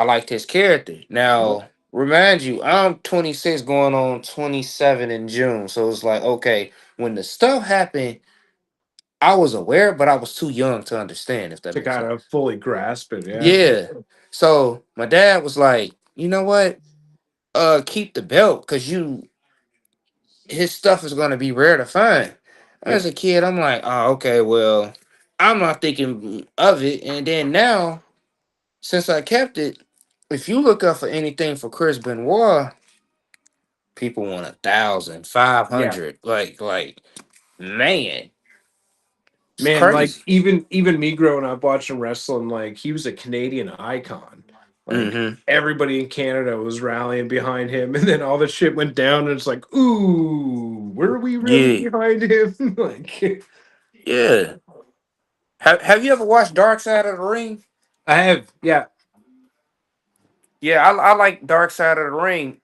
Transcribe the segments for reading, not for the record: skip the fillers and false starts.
I liked his character. Now, remind you, I'm 26 going on 27 in June. So it's like, okay, when the stuff happened, I was aware, but I was too young to understand, if that To makes kind sense. of fully grasp it. Yeah. Yeah. So my dad was like, you know what? Keep the belt because you his stuff is gonna be rare to find. As Yep. a kid, I'm like, oh, okay, well, I'm not thinking of it. And then now, since I kept it, if you look up for anything for Chris Benoit, people want 1,000, five Yeah. hundred. Like, man, it's Man, like crazy. even me growing up watching wrestling, like he was a Canadian icon. Like Mm-hmm. everybody in Canada was rallying behind him, and then all the shit went down, and it's like, ooh, were we really Yeah, behind him? Like, yeah. Have you ever watched Dark Side of the Ring? I have, yeah, Yeah, I like Dark Side of the Ring.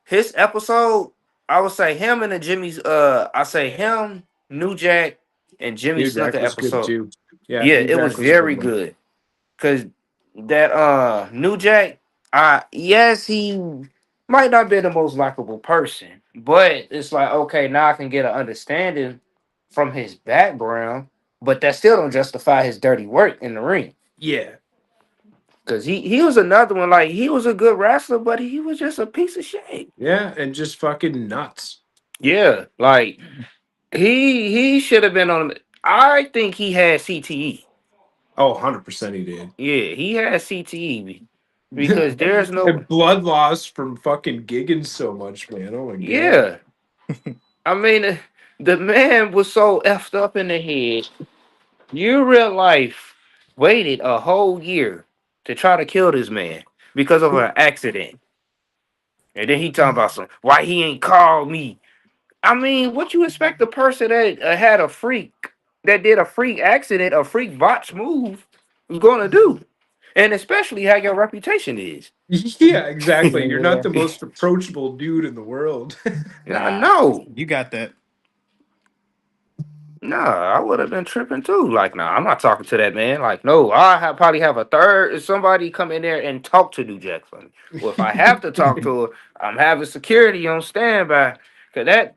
His episode, I would say him and the Jimmy's. I say him, New Jack, and Jimmy New Snuka Jack was good episode. too. Yeah, Yeah, New it was Jack was a good very one. good. Cause that New Jack, yes, he might not be the most likable person, but it's like okay, now I can get an understanding from his background, but that still don't justify his dirty work in the ring. Yeah, Cause he was another one, like he was a good wrestler, but he was just a piece of shit. yeah, and just fucking nuts. Yeah, like he should have been on. I think he had CTE. Oh, 100% he did. Yeah, he had CTE because there's no. And blood loss from fucking gigging so much, man. Oh my god. Yeah, I mean the man was so effed up in the head. You real life waited a whole year to try to kill this man because of an accident, and then he talking about some why he ain't called me. I mean, what you expect the person that had a freak that did a freak accident, a freak botch move, was gonna do, and especially how your reputation is. Yeah, exactly. You're not Yeah. the most approachable dude in the world. I Nah, know. you got that. Nah, I would have been tripping too. Like, nah, I'm not talking to that man. Like, no, probably have a third. If somebody come in there and talk to New Jack for me. Well, if I have to talk to her, I'm having security on standby. Cause that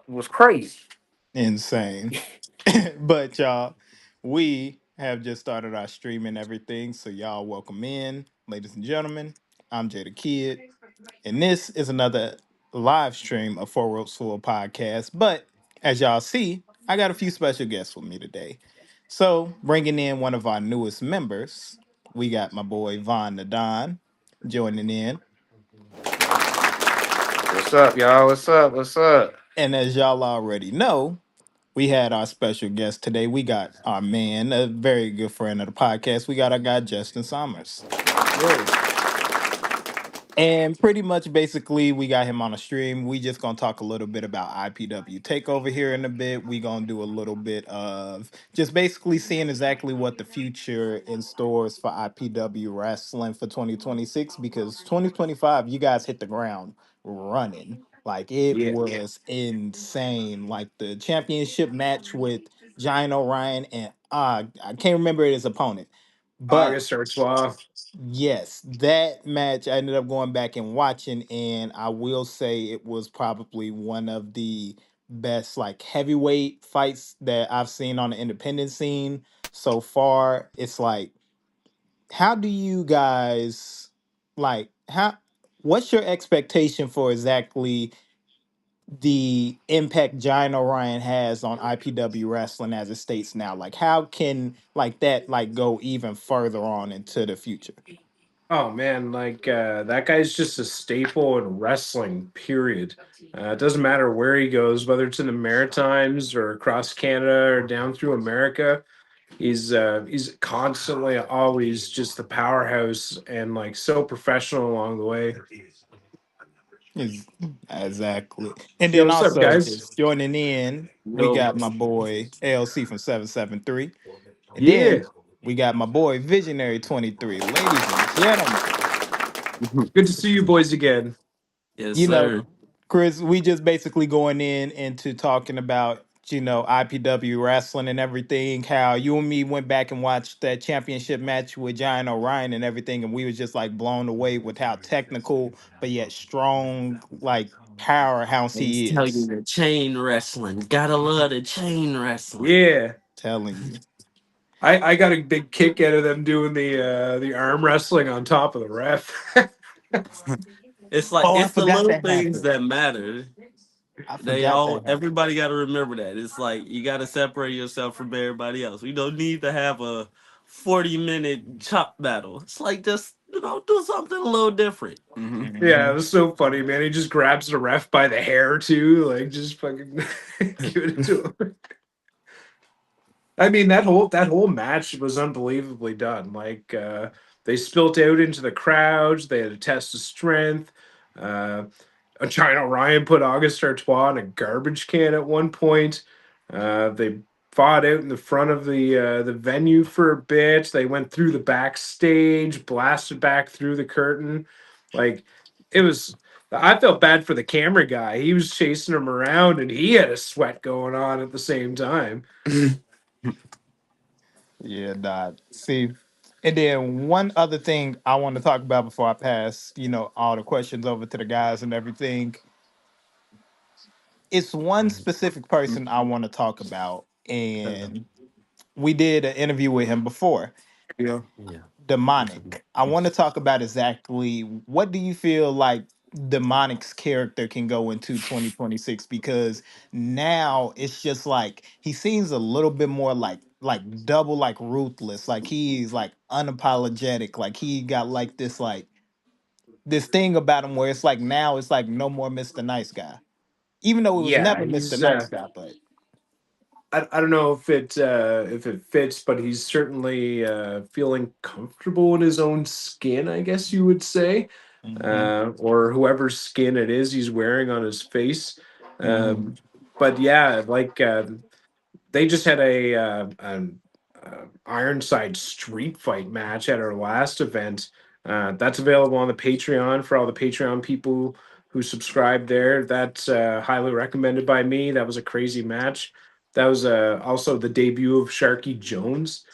was crazy. Insane. But y'all, we have just started our stream and everything. So y'all welcome in, ladies and gentlemen. I'm Jay the Kid. And this is another live stream of Four Ropes Full podcast. But as y'all see, I got a few special guests with me today. So bringing in one of our newest members, we got my boy Von the Don joining in. What's up, y'all? What's up? What's up? And as y'all already know, we had our special guest today. We got our man, a very good friend of the podcast. We got our guy Justin Summers. Whoa. And pretty much basically we got him on a stream. We just gonna talk a little bit about IPW takeover here in a bit. We gonna do a little bit of just basically seeing exactly what the future in stores for IPW wrestling for 2026 because 2025 you guys hit the ground running. Like it Yeah. was insane. Like the championship match with Giant Orion and I can't remember his opponent. But August Artois. yes, that match I ended up going back and watching, and I will say it was probably one of the best like heavyweight fights that I've seen on the independent scene so far. It's like, how do you guys like how what's your expectation for exactly the impact Giant Orion has on IPW wrestling as it states now? Like how can like that like go even further on into the future? Oh man, like that guy's just a staple in wrestling, period. It doesn't matter where he goes, whether it's in the Maritimes or across Canada or down through America. He's constantly always just the powerhouse and like so professional along the way. Is exactly. And Yo, then what's up, also guys? just joining in, we No. got my boy ALC from 773. And Yeah, then we got my boy Visionary 23. Ladies and gentlemen, good to see you boys again. Yes, you know, sir. Chris, we just basically going in into talking about IPW wrestling and everything, how you and me went back and watched that championship match with Giant Orion and everything, and we was just like blown away with how technical but yet strong, like powerhouse And he tell you is. the chain wrestling. Gotta love the chain wrestling. Yeah. Telling you. I got a big kick out of them doing the arm wrestling on top of the ref. It's like Oh, I it's the forgot little that things happened. that matter. I They forgot all that happened. everybody got to remember that. It's like you got to separate yourself from everybody else. We don't need to have a 40-minute chop battle. It's like just do something a little different. Yeah, it Hmm. was so funny, man. He just grabs the ref by the hair too, like just fucking give it to him. I mean, that whole match was unbelievably done. Like they spilt out into the crowds. They had a test of strength. Uh, China Ryan put August Artois in a garbage can at one point. They fought out in the front of the venue for a bit. They went through the backstage, blasted back through the curtain. Like it was. I felt bad for the camera guy. He was chasing him around, and he had a sweat going on at the same time. Yeah, dog. See, and then one other thing I want to talk about before I pass, all the questions over to the guys and everything. It's one specific person I want to talk about, and we did an interview with him before. Yeah. Yeah. Demonic. I want to talk about exactly what do you feel like Demonic's character can go into 2026, because now it's just like he seems a little bit more like double like ruthless, like he's like unapologetic, like he got like this thing about him where it's like now it's like no more Mr. Nice Guy, even though it was Yeah, never Mr. he's Nice Guy. But I don't know if it fits, but he's certainly feeling comfortable in his own skin, I guess you would say, hmm or whoever's skin it is he's wearing on his face. hmm Um, but yeah, like they just had Ironside street fight match at our last event. That's available on the Patreon for all the Patreon people who subscribe there. That's highly recommended by me. That was a crazy match. That was also the debut of Sharky Jones.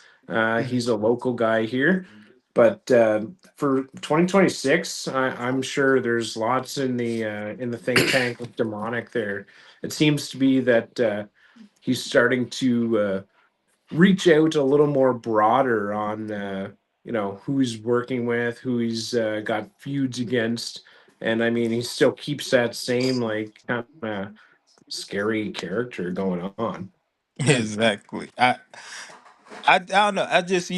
He's a local guy here. But for 2026, I'm sure there's lots in the think tank with demonic there. It seems to be that he's starting to reach out a little more broader on who he's working with, who he's got feuds against, and I mean he still keeps that same like kind of scary character going on. exactly. I don't know. I just,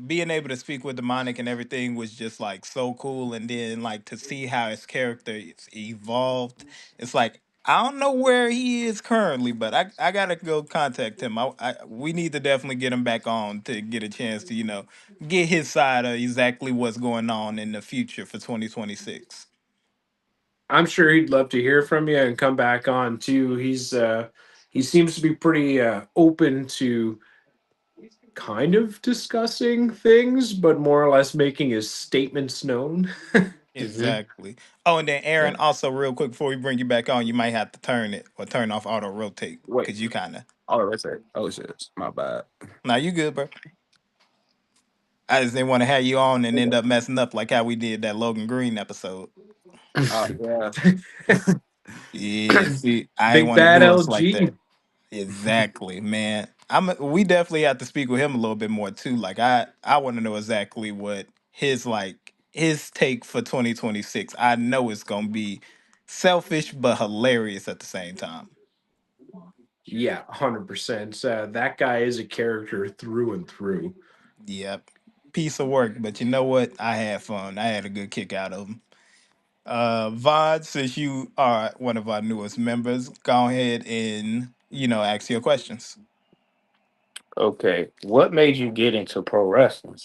being able to speak with demonic and everything was just like so cool. And then like to see how his character is evolved. It's like I don't know where he is currently, but I gotta go contact him. We need to definitely get him back on to get a chance to, get his side of exactly what's going on in the future for 2026. I'm sure he'd love to hear from you and come back on too. He seems to be pretty open to kind of discussing things, but more or less making his statements known. Hmm. Exactly. Oh, and then Yeah. Aaron, also real quick before we bring you back on, you might have to turn it or turn off auto rotate Wait. because you kind of. Oh, that's it. Oh shit. My bad. Now you good, bro. I just didn't want to have you on and end up messing up like how we did that Logan Green episode. Yeah. Yeah, see, I ain't Big want to bad do us like LG. that. Exactly, man. We definitely have to speak with him a little bit more too. Like I want to know exactly what his take for 2026. I know it's gonna be selfish but hilarious at the same time. Yeah, 100%. That guy is a character through and through. Yep. Piece of work, but you know what? I had fun. I had a good kick out of him. Vod, since you are one of our newest members, go ahead and ask your questions. Okay. What made you get into pro wrestling?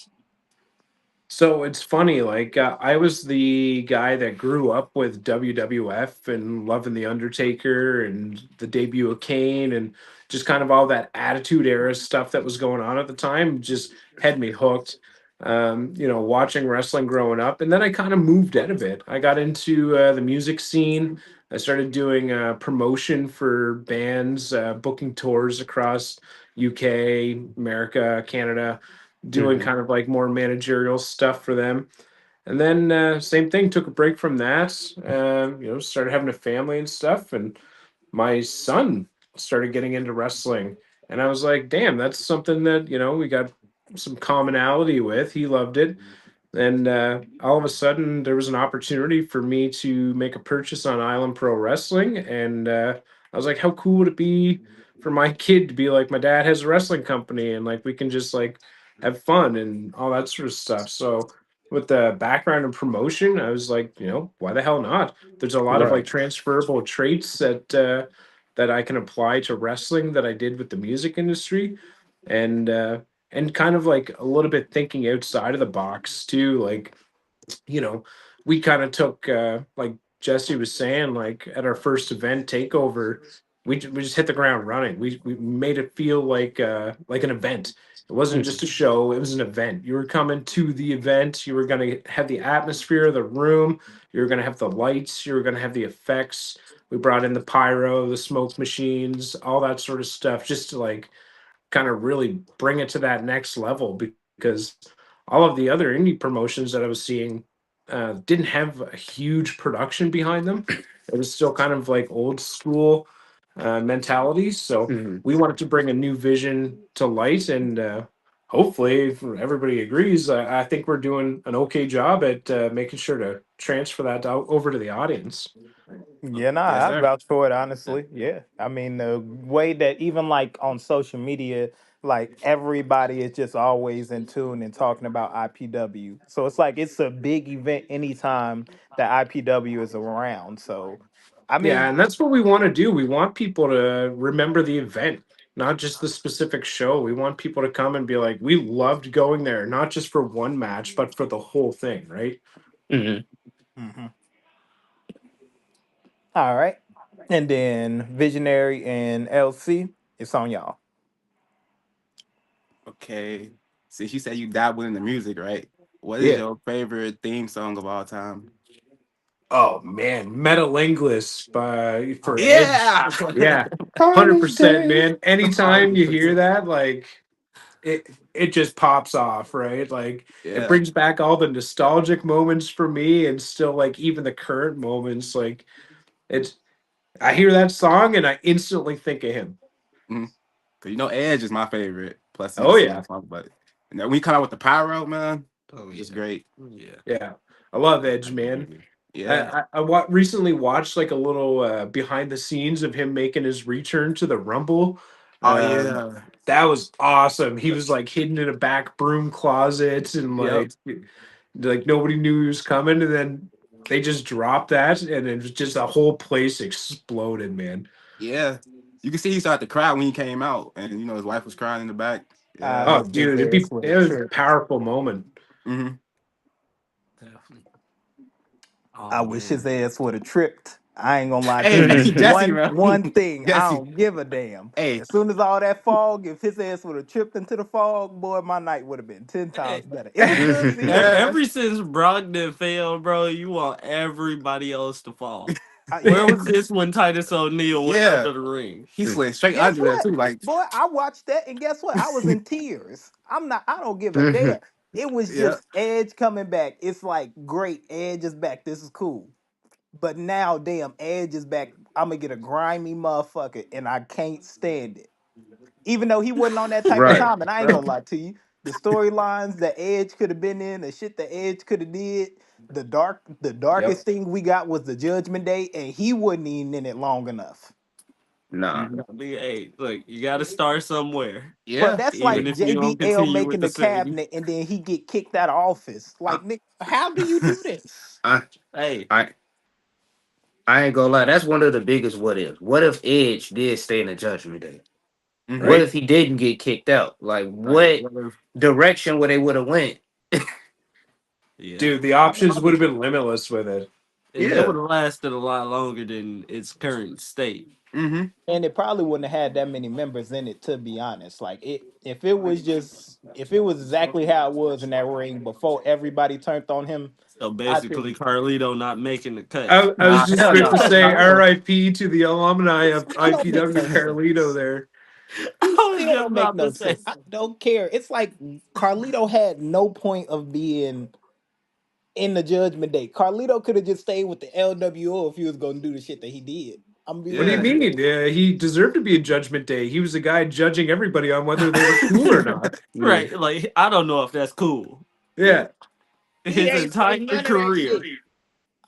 So it's funny, like I was the guy that grew up with WWF and loving the Undertaker and the debut of Kane and just kind of all that Attitude Era stuff that was going on at the time just had me hooked. watching wrestling growing up. And then I kind of moved out of it. I got into the music scene. I started doing promotion for bands, booking tours across UK, America, Canada, doing Mhm. kind of like more managerial stuff for them. And then same thing, took a break from that. Started having a family and stuff, and my son started getting into wrestling, and I was like, damn, that's something that we got some commonality with. He loved it, and all of a sudden there was an opportunity for me to make a purchase on Island Pro Wrestling, and I was like, how cool would it be for my kid to be like, my dad has a wrestling company, and like we can just like have fun and all that sort of stuff. So with the background and promotion, I was like, why the hell not? There's a lot of like Right. transferable traits that I can apply to wrestling that I did with the music industry, and kind of like a little bit thinking outside of the box too. Like, you know, we kind of took like Jesse was saying, like at our first event takeover, we just hit the ground running. We made it feel like an event. It wasn't Mhm. just a show, it was an event. You were coming to the event, you were gonna have the atmosphere of the room, you were gonna have the lights, you were gonna have the effects. We brought in the pyro, the smoke machines, all that sort of stuff, just to like kind of really bring it to that next level, because all of the other indie promotions that I was seeing didn't have a huge production behind them. It was still kind of like old school mentality. So Mhm. we wanted to bring a new vision to light, and hopefully, if everybody agrees, I think we're doing an okay job at making sure to transfer that out over to the audience. Yeah, nah, Yes, I sir. vouch for it honestly. Yeah. I mean, the way that even like on social media, like everybody is just always in tune and talking about IPW. So it's like it's a big event anytime that IPW is around. So I Yeah, mean, and that's what we want to do. We want people to remember the event, not just the specific show. We want people to come and be like, we loved going there, not just for one match, but for the whole thing, right? Mhm. mhm. All right. And then Visionary and LC, it's on y'all. Okay. Since you said you dabble in the music, right? What is Yeah. your favorite theme song of all time? Oh man, Metalinguist by for Okay. Edge. Yeah. Yeah, On this 100%, day. man. Anytime you hear 100%. that, like it just pops off, right? Like it Yeah. brings back all the nostalgic moments for me, and still like even the current moments. Like it's I hear that song and I instantly think of him. Mm-hmm. Cause Edge is my favorite. Plus he's a Oh yeah. singing song, but and then when we come out with the pyro, man, Oh it's yeah. great. Yeah. Yeah, I love Edge, man. Yeah. Recently watched like a little behind the scenes of him making his return to the Rumble. Oh Um, yeah. that was awesome. He was like hidden in a back broom closet, and Yep. like nobody knew he was coming. And then they just dropped that, and it was just the whole place exploded, man. Yeah. You can see he started to cry when he came out, and his wife was crying in the back. I Yeah. Oh, hope his dude, ass would it have was a tripped. powerful moment. Mm-hmm. Definitely. I Oh wish his man. ass would have tripped. I ain't gonna lie to Hey, you. Jesse, One bro. one thing, I Jesse. don't give a damn. Hey, As soon as all that fog, if his ass would have tripped into the fog, boy, my night would have been 10 times Hey, better. It was good seeing him. yeah. ever since Brogdon failed, bro, you want everybody else to fall. Where Yeah. was this when Titus O'Neil went Yeah. under the ring? He slid straight Guess under there what? too. Like, Boy, I watched that and guess what? I was in tears. I don't give a damn. It was yeah. just Edge coming back. It's like, great, Edge is back. This is cool. But now, damn, Edge is back. I'm gonna get a grimy motherfucker, and I can't stand it. Even though he wasn't on that type of Right. time, and I ain't Bro. gonna lie to you, the storylines that Edge could have been in, the shit that Edge could have did, the Yep. darkest thing we got was the Judgment Day, and he wasn't even in it long enough. Nah. Mhm. Hey, look, you got to start somewhere, But Yeah. that's even like if you don't JBL continue with making the the same. cabinet, and then he get kicked out of office. Uh, Like, Nick, how do you do this? I Hey, I I ain't gonna lie. That's one of the biggest what ifs. What if Edge did stay in the Judgment Day? hmm What Right. if he didn't get kicked out? Like Right. what direction would they would have went? yeah, Dude, the options would have been limitless with it. it Yeah. would have lasted a lot longer than its current state. Mm-hmm. And it probably wouldn't have had that many members in it, to be honest. Like it, if it was just, if it was exactly how it was in that ring before everybody turned on him, So I think basically, Carlito not making the cut. I was Nah, just hell about to no. say Not him. R.I.P. to the alumni of still don't make IPW no Carlito sense. there. It I was still just don't make about to no say. sense. I don't care. It's like Carlito had no point of being in the Judgment Day. Carlito could have just stayed with the LWO if he was going to do the shit that he did. I'm gonna be What do you Yeah. real. mean? He deserved to be a Judgment Day. He was the guy judging everybody on whether they were cool or not. Yeah. Right, like I don't know if that's cool. Yeah, Yeah. he His ain't entire say none of that career. shit.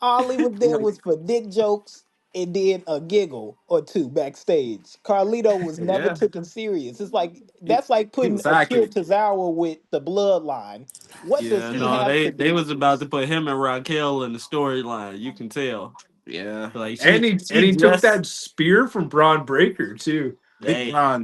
All he was there Like, was for dick jokes and then a giggle or two backstage. Carlito was never yeah. taken serious. It's like He, that's like he putting was Akira sidekick. Tozawa with the bloodline. What does Yeah, he no, have to they do? was about to put him and Raquel in the storyline. You can tell. Yeah. Like And she he took just that spear from Braun Breaker too. Big hey. Bron.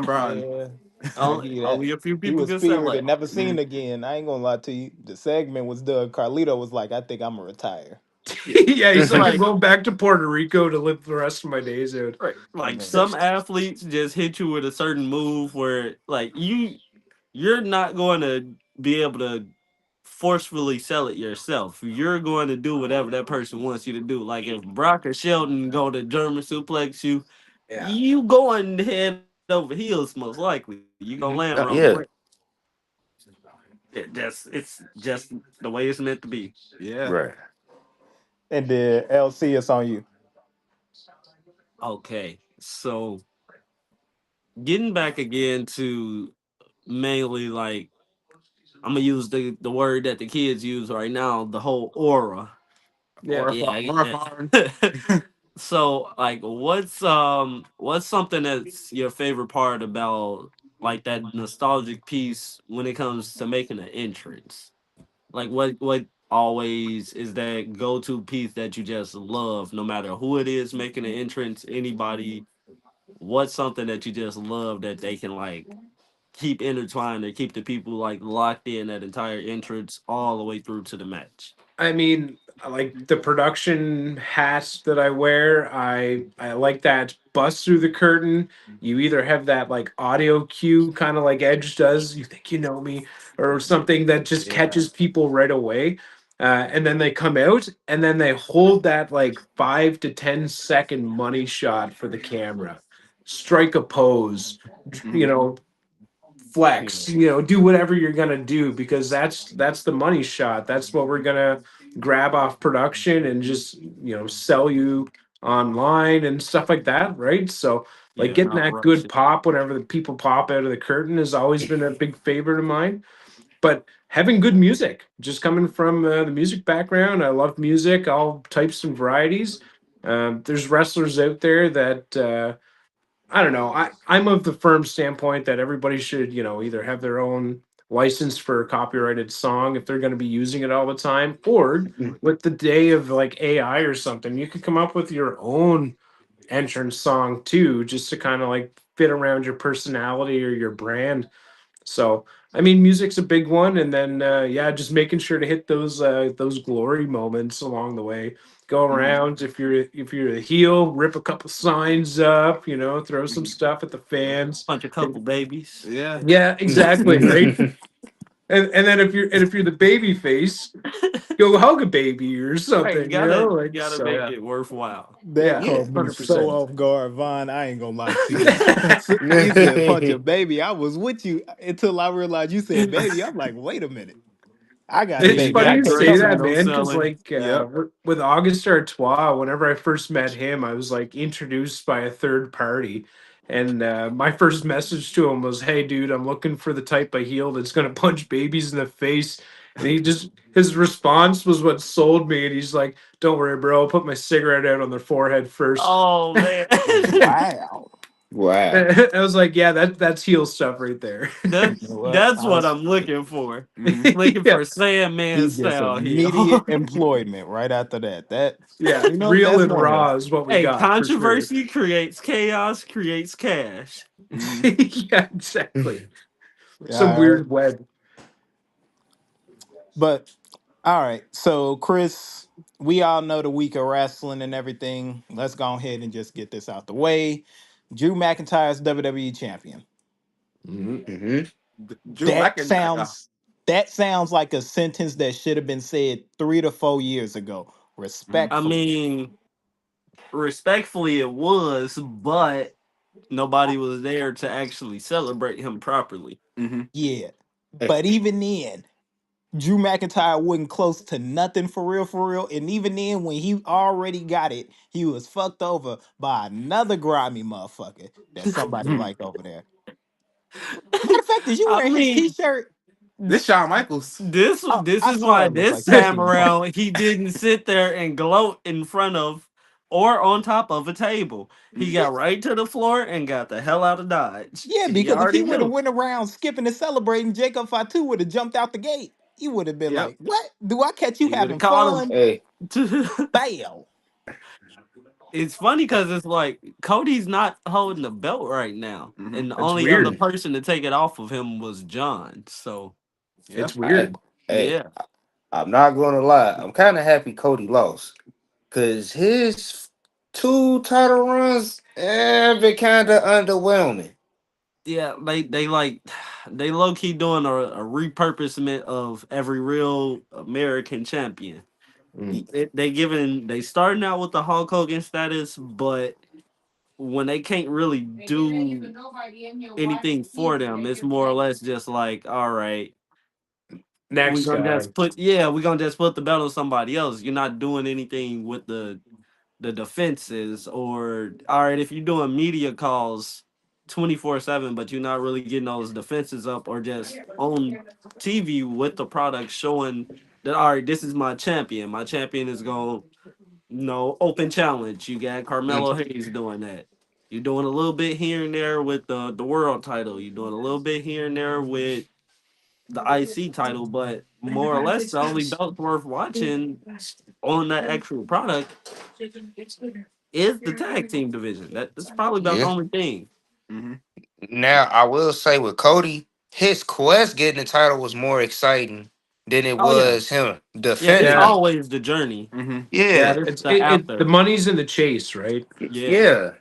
Bron. Yeah, I give only, you that. only a few He people was can say feared that. and never seen Mm. again. I ain't gonna lie to you. The segment was done. Carlito was like, "I think I'm gonna retire." Yeah. Yeah, he's like, I'm Like going back to Puerto Rico to live the rest of my days out. right. Like Man. some athletes just hit you with a certain move where like you're not going to be able to forcefully sell it yourself. You're going to do whatever that person wants you to do. Like if Brock or Shelton go to German suplex you, Yeah. you going head over heels most likely. You gonna land Mm-hmm. wrong quick. Yeah. It's just the way it's meant to be. Yeah. Right. And then LC, it's on you. Okay, so getting back again to mainly like I'm gonna use the word that the kids use right now, the whole aura. Yeah. Aura foreign. Yeah. So like what's something that's your favorite part about like that nostalgic piece when it comes to making an entrance? Like what always is that go-to piece that you just love no matter who it is making an entrance, anybody, what's something that you just love that they can like keep intertwined and keep the people like locked in that entire entrance all the way through to the match? I mean, I like the production hats that I wear. I like that bust through the curtain. You either have that like audio cue, kind of like Edge does. You think you know me, or something that just Yeah. catches people right away. And then they come out, and then they hold that like 5 to 10 second money shot for the camera. Strike a pose, you Mm-hmm. know, Yeah. flex, do whatever you're gonna do because that's the money shot. That's what we're gonna grab off production and just sell you online and stuff like that, right? So like Yeah, getting not that rush good it. pop whenever the people pop out of the curtain has always been a big favorite of mine. But having good music, just coming from the music background, I love music, all types and varieties. There's wrestlers out there that I don't know. I'm of the firm standpoint that everybody should, either have their own license for a copyrighted song if they're going to be using it all the time, or with the day of like AI or something, you could come up with your own entrance song too, just to kind of like fit around your personality or your brand. So, I mean, music's a big one, and then yeah, just making sure to hit those glory moments along the way. Go Mm-hmm. around if you're the heel, rip a couple signs up, throw some stuff at the fans. Punch a couple babies. Yeah. Yeah, exactly, right. And then if you're the baby face, go hug a baby or Right, something, you like gotta so. make Yeah. it worthwhile. That Yeah, Yeah. caught me hundred so percent. off guard, Vaughn. I ain't gonna lie to you. You said punch a baby. I was with you until I realized you said baby. I'm like, wait a minute. I got a It's Baby baby. I funny got you can't say come that, out. no man, because selling. like Yep. with August Artois, whenever I first met him, I was like introduced by a third party, and my first message to him was, "Hey, dude, I'm looking for the type of heel that's gonna punch babies in the face." And his response was what sold me, and he's like, "Don't worry, bro. I'll put my cigarette out on their forehead first." Oh man. Wow. Wow. I was like, "Yeah, that's heel stuff right there." You know what? That's what I'm looking for. Mm-hmm. Looking Yeah, for Sandman He gets style immediate heel. employment right after that. That yeah, that's real and normal. raw is what we Hey, got for sure. controversy creates chaos, creates cash. Mm-hmm. Yeah, exactly. Some All right. weird web. But All right. So, Chris, we all know the week of wrestling and everything. Let's go ahead and just get this out the way. Drew McIntyre's WWE champion. Mhm. Hmm. Drew That McIntyre. sounds that sounds like a sentence that should have been said 3 to 4 years ago. Mm-hmm. I Respectfully. mean, respectfully, it was, but nobody was there to actually celebrate him properly. Mm-hmm. Yeah. Hey, But even then, Drew McIntyre wasn't close to nothing for real, for real. And even then, when he already got it, he was fucked over by another grimy motherfucker that somebody like over there. Matter of fact, is you I wearing his mean, t-shirt? This Shawn Michaels. Oh, this I is why swear it looks this like that time CM Punk. around he didn't sit there and gloat in front of or on top of a table. He got right to the floor and got the hell out of Dodge. Yeah, He because if he already would have knew. went around skipping and celebrating, Jacob Fatu would have jumped out the gate. He would have been Yep. like, "What? Do I catch you He would have having caught him. fun?" hey, Bail. It's funny because it's like Cody's not holding the belt right now, Mm-hmm. and the That's only other weird. person to take it off of him was John. So Yeah. It's I, weird. hey, yeah, I'm not gonna lie. I'm kind of happy Cody lost because his two title runs been kind of underwhelming. yeah, they like they low key doing a repurposement of every real American champion. Mm. They starting out with the Hulk Hogan status, but when they can't really do anything for them, it's more or less just like, all right, we're Next gonna guy. just put yeah, we're gonna just put the belt on somebody else. You're not doing anything with the defenses, or all right, if you're doing media calls 24/7, but you're not really getting those defenses up or just on TV with the product showing that all right, this is my champion. My champion is going open challenge. You got Mm, Carmelo Hayes doing that. You're doing a little bit here and there with the world title. You're doing a little bit here and there with the IC title, but more or less the only belt worth watching on that actual product is the tag team division. That's probably about the yeah. only thing. Mm-hmm. Now I will say with Cody, his quest getting the title was more exciting than it Oh yeah, was him yeah. It's defending Yeah. it. always the journey. Mm-hmm. Yeah. Yeah, It's It's the the after. money's in the chase, right? Yeah, yeah,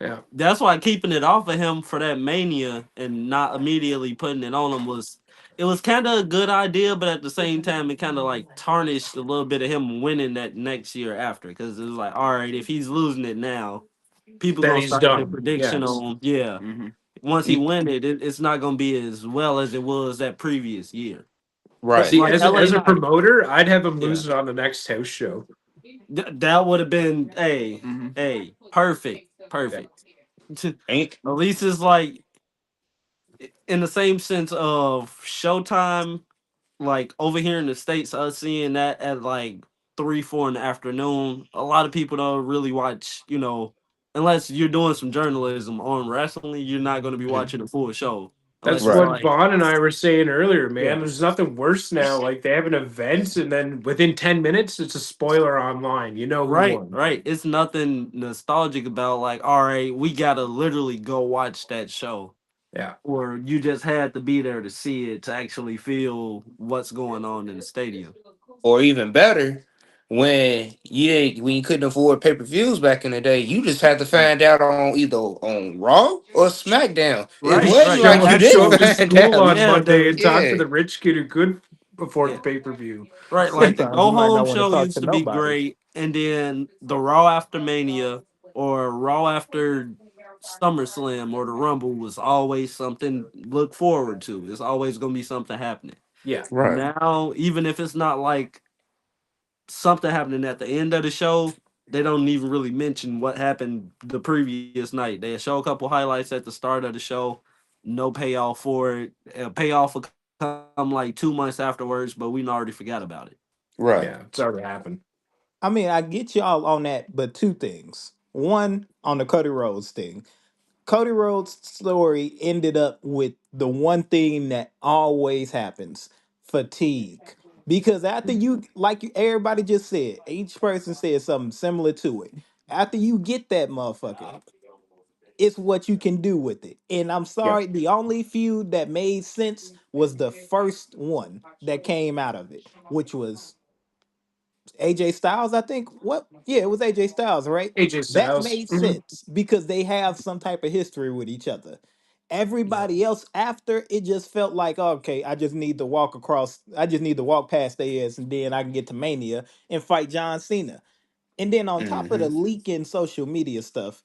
Yeah. that's why keeping it off of him for that Mania and not immediately putting it on him was it was kind of a good idea, but at the same time, it kind of like tarnished a little bit of him winning that next year after because it was like, all right, if he's losing it now, people Then gonna he's start making done. prediction Yes. on yeah. Mm-hmm. Once he y- win it, it's not gonna be as well as it was that previous year. It's right. See, like as LA a Knight. promoter, I'd have him Yeah, lose it on the next house show. that would have been Mm-hmm. perfect, Yeah. perfect. At Ain't least it's like in the same sense of Showtime, like over here in the States, us seeing that at like 3, 4 in the afternoon. A lot of people don't really watch, unless you're doing some journalism on wrestling, you're not going to be mm, watching a full show unless That's it's right, what like, Vaughn and I were saying earlier, man. yeah. There's nothing worse now. Like they have an event and then within 10 minutes it's a spoiler online. You know who Right, won. right. It's nothing nostalgic about like, all right, we gotta literally go watch that show. Yeah. Or you just had to be there to see it to actually feel what's going on in the stadium. or even better, when you couldn't afford pay per views back in the day, you just had to find out on either on Raw or SmackDown. It Right, wasn't right. The like you Show didn't up to actual find school out. on yeah, Monday the and talk to Yeah, the rich kid who could afford the yeah. pay-per-view. Right, like the Sometimes go you might home not want to show talk used to to be nobody. great, and then the Raw after Mania or Raw after SummerSlam or the Rumble was always something look forward to. It's always gonna be something happening. Yeah. right, Now, even if it's not like something happening at the end of the show, they don't even really mention what happened the previous night. They show a couple highlights at the start of the show, no payoff for it. Payoff will come like 2 months afterwards, but we already forgot about it. right. Yeah. It's already happened. I mean, I get y'all on that, but two things. One, on the Cody Rhodes thing. Cody Rhodes' story ended up with the one thing that always happens: fatigue. Because after you, like everybody just said, each person said something similar to it. After you get that motherfucker, it's what you can do with it. And I'm Yeah. sorry, the only feud that made sense was the first one that came out of it, which was AJ Styles, I think. What? Yeah, it was AJ Styles, right? AJ That Styles. made Hmm. sense because they have some type of history with each other. Yeah. Everybody else after it just felt like, okay, I just need to walk across, I just need to walk past their ass, and then I can get to Mania and fight John Cena. And then on top of the Hmm. leaking social media stuff,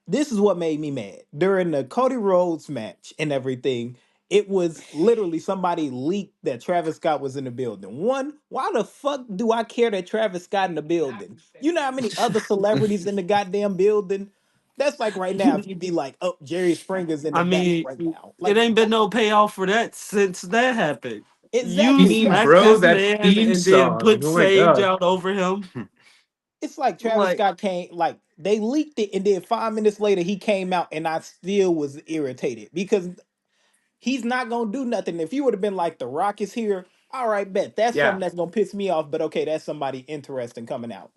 this is what made me mad. During the Cody Rhodes match and everything, it was literally somebody leaked that Travis Scott was in the building. One, why the fuck do I care that Travis Scott in the building? You know how many other celebrities in the goddamn building? That's like right now, if you'd be like, oh, Jerry Springer's in the I back mean, right now. it Like, ain't been what? no payoff for that since that happened. You Exactly. Fiend, Like, smacked bro, this that man Fiend and then song. put Oh my Sage god. out over him. it's like Travis Like, Scott came, like, they leaked it, and then 5 minutes later, he came out, and I still was irritated because he's not gonna do nothing. If you would have been like, The Rock is here, all right, bet that's something Yeah. that's gonna piss me off. But okay, that's somebody interesting coming out.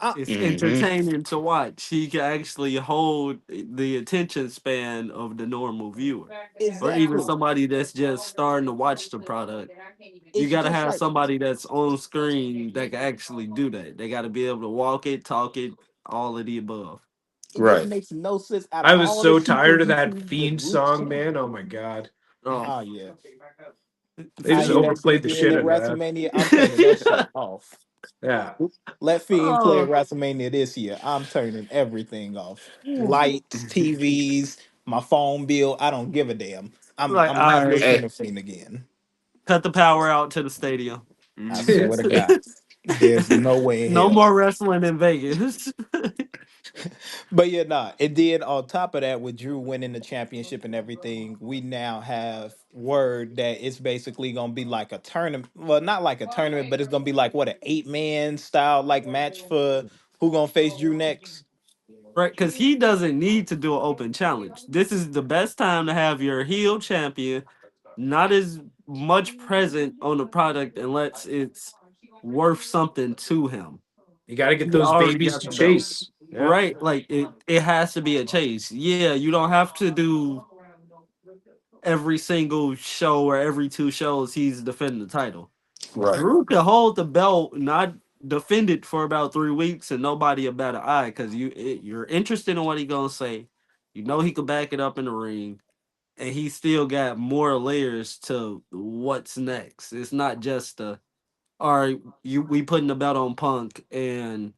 Uh, it's Hmm. entertaining to watch. He can actually hold the attention span of the normal viewer, or even exactly. somebody that's just starting to watch the product. You It's got to just have like somebody that's on screen that can actually do that. They got to be able to walk it, talk it, all of the above. it just Right. makes no sense out of I was all the so people tired of you that see with Fiend leaks. song, man. Oh my god. Oh, Oh yeah, They I just hear Fiend. that shit overplayed the again shit at out of that. WrestleMania. I'm turning that shit off. Yeah. Let Fiend play at Oh, WrestleMania this year. I'm turning everything off. like, Lights, TVs, my phone bill. I don't give a damn. I'm all not right, listening Hey, to Fiend again. cut the power out to the stadium. I Mhm. swear to God, there's no way in No hell. more wrestling in Vegas. But yeah, nah. And then on top of that, with Drew winning the championship and everything, we now have word that it's basically gonna be like a tournament. Well, not like a tournament, but it's gonna be like what, an 8-man style like match for who gonna face Drew next. Right, because he doesn't need to do an open challenge. This is the best time to have your heel champion not as much present on the product unless it's worth something to him. You got to get He those already babies got to the belt. chase. Yeah. Right, like it has to be a chase. Yeah, you don't have to do every single show or every two shows he's defending the title. right. Drew can hold the belt, not defend it for about 3 weeks, and nobody a better eye because you're interested in what he gonna say. You know he could back it up in the ring, and he still got more layers to what's next. It's not just all right, you we putting the belt on Punk and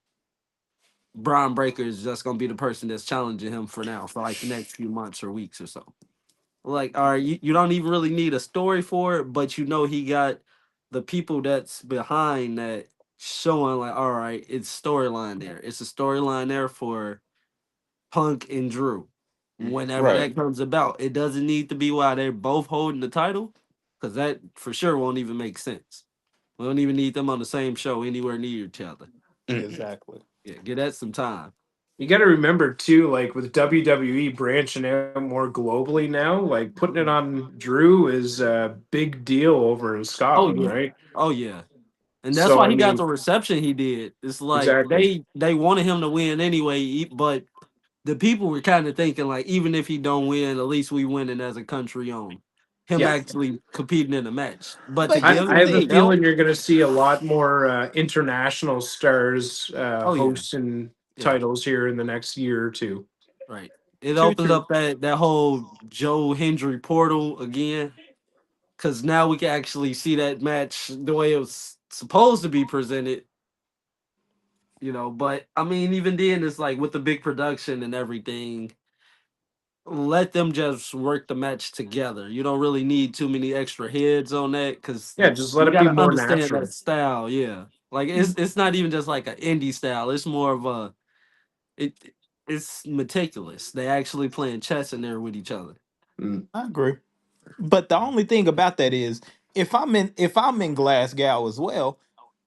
Braun Breaker is just gonna be the person that's challenging him for now for like the next few months or weeks or so. Like, all right, you don't even really need a story for it, but you know he got the people that's behind that showing like, all right, it's storyline there. It's a storyline there for Punk and Drew. Whenever Right. that comes about, it doesn't need to be while they're both holding the title, because that for sure won't even make sense. We don't even need them on the same show anywhere near each other. Mm-mm. Exactly. Yeah, give that some time. You got to remember too, like with WWE branching out more globally now, like putting it on Drew is a big deal over in Oh Scotland, yeah, right? oh yeah. And that's So why I he got mean, the reception he did. It's like exactly. they wanted him to win anyway, but the people were kind of thinking like even if he don't win, at least we winning as a country on him Yeah. actually competing in the match. But to But give here's the I him have the a thing. belt, feeling you're going to see a lot more international stars oh yeah, hosting yeah, titles here in the next year or two. right. It True, opens true. up that whole Joe Hendry portal again because now we can actually see that match the way it was supposed to be presented. But I mean, even then, it's like with the big production and everything, let them just work the match together. You don't really need too many extra heads on that because Yeah, just let you it got be to more understand that natural. style. Yeah, like it's not even just like an indie style. It's more of a it. It's meticulous. They actually playing chess in there with each other. Mm. I agree. But the only thing about that is, if I'm in Glasgow as well,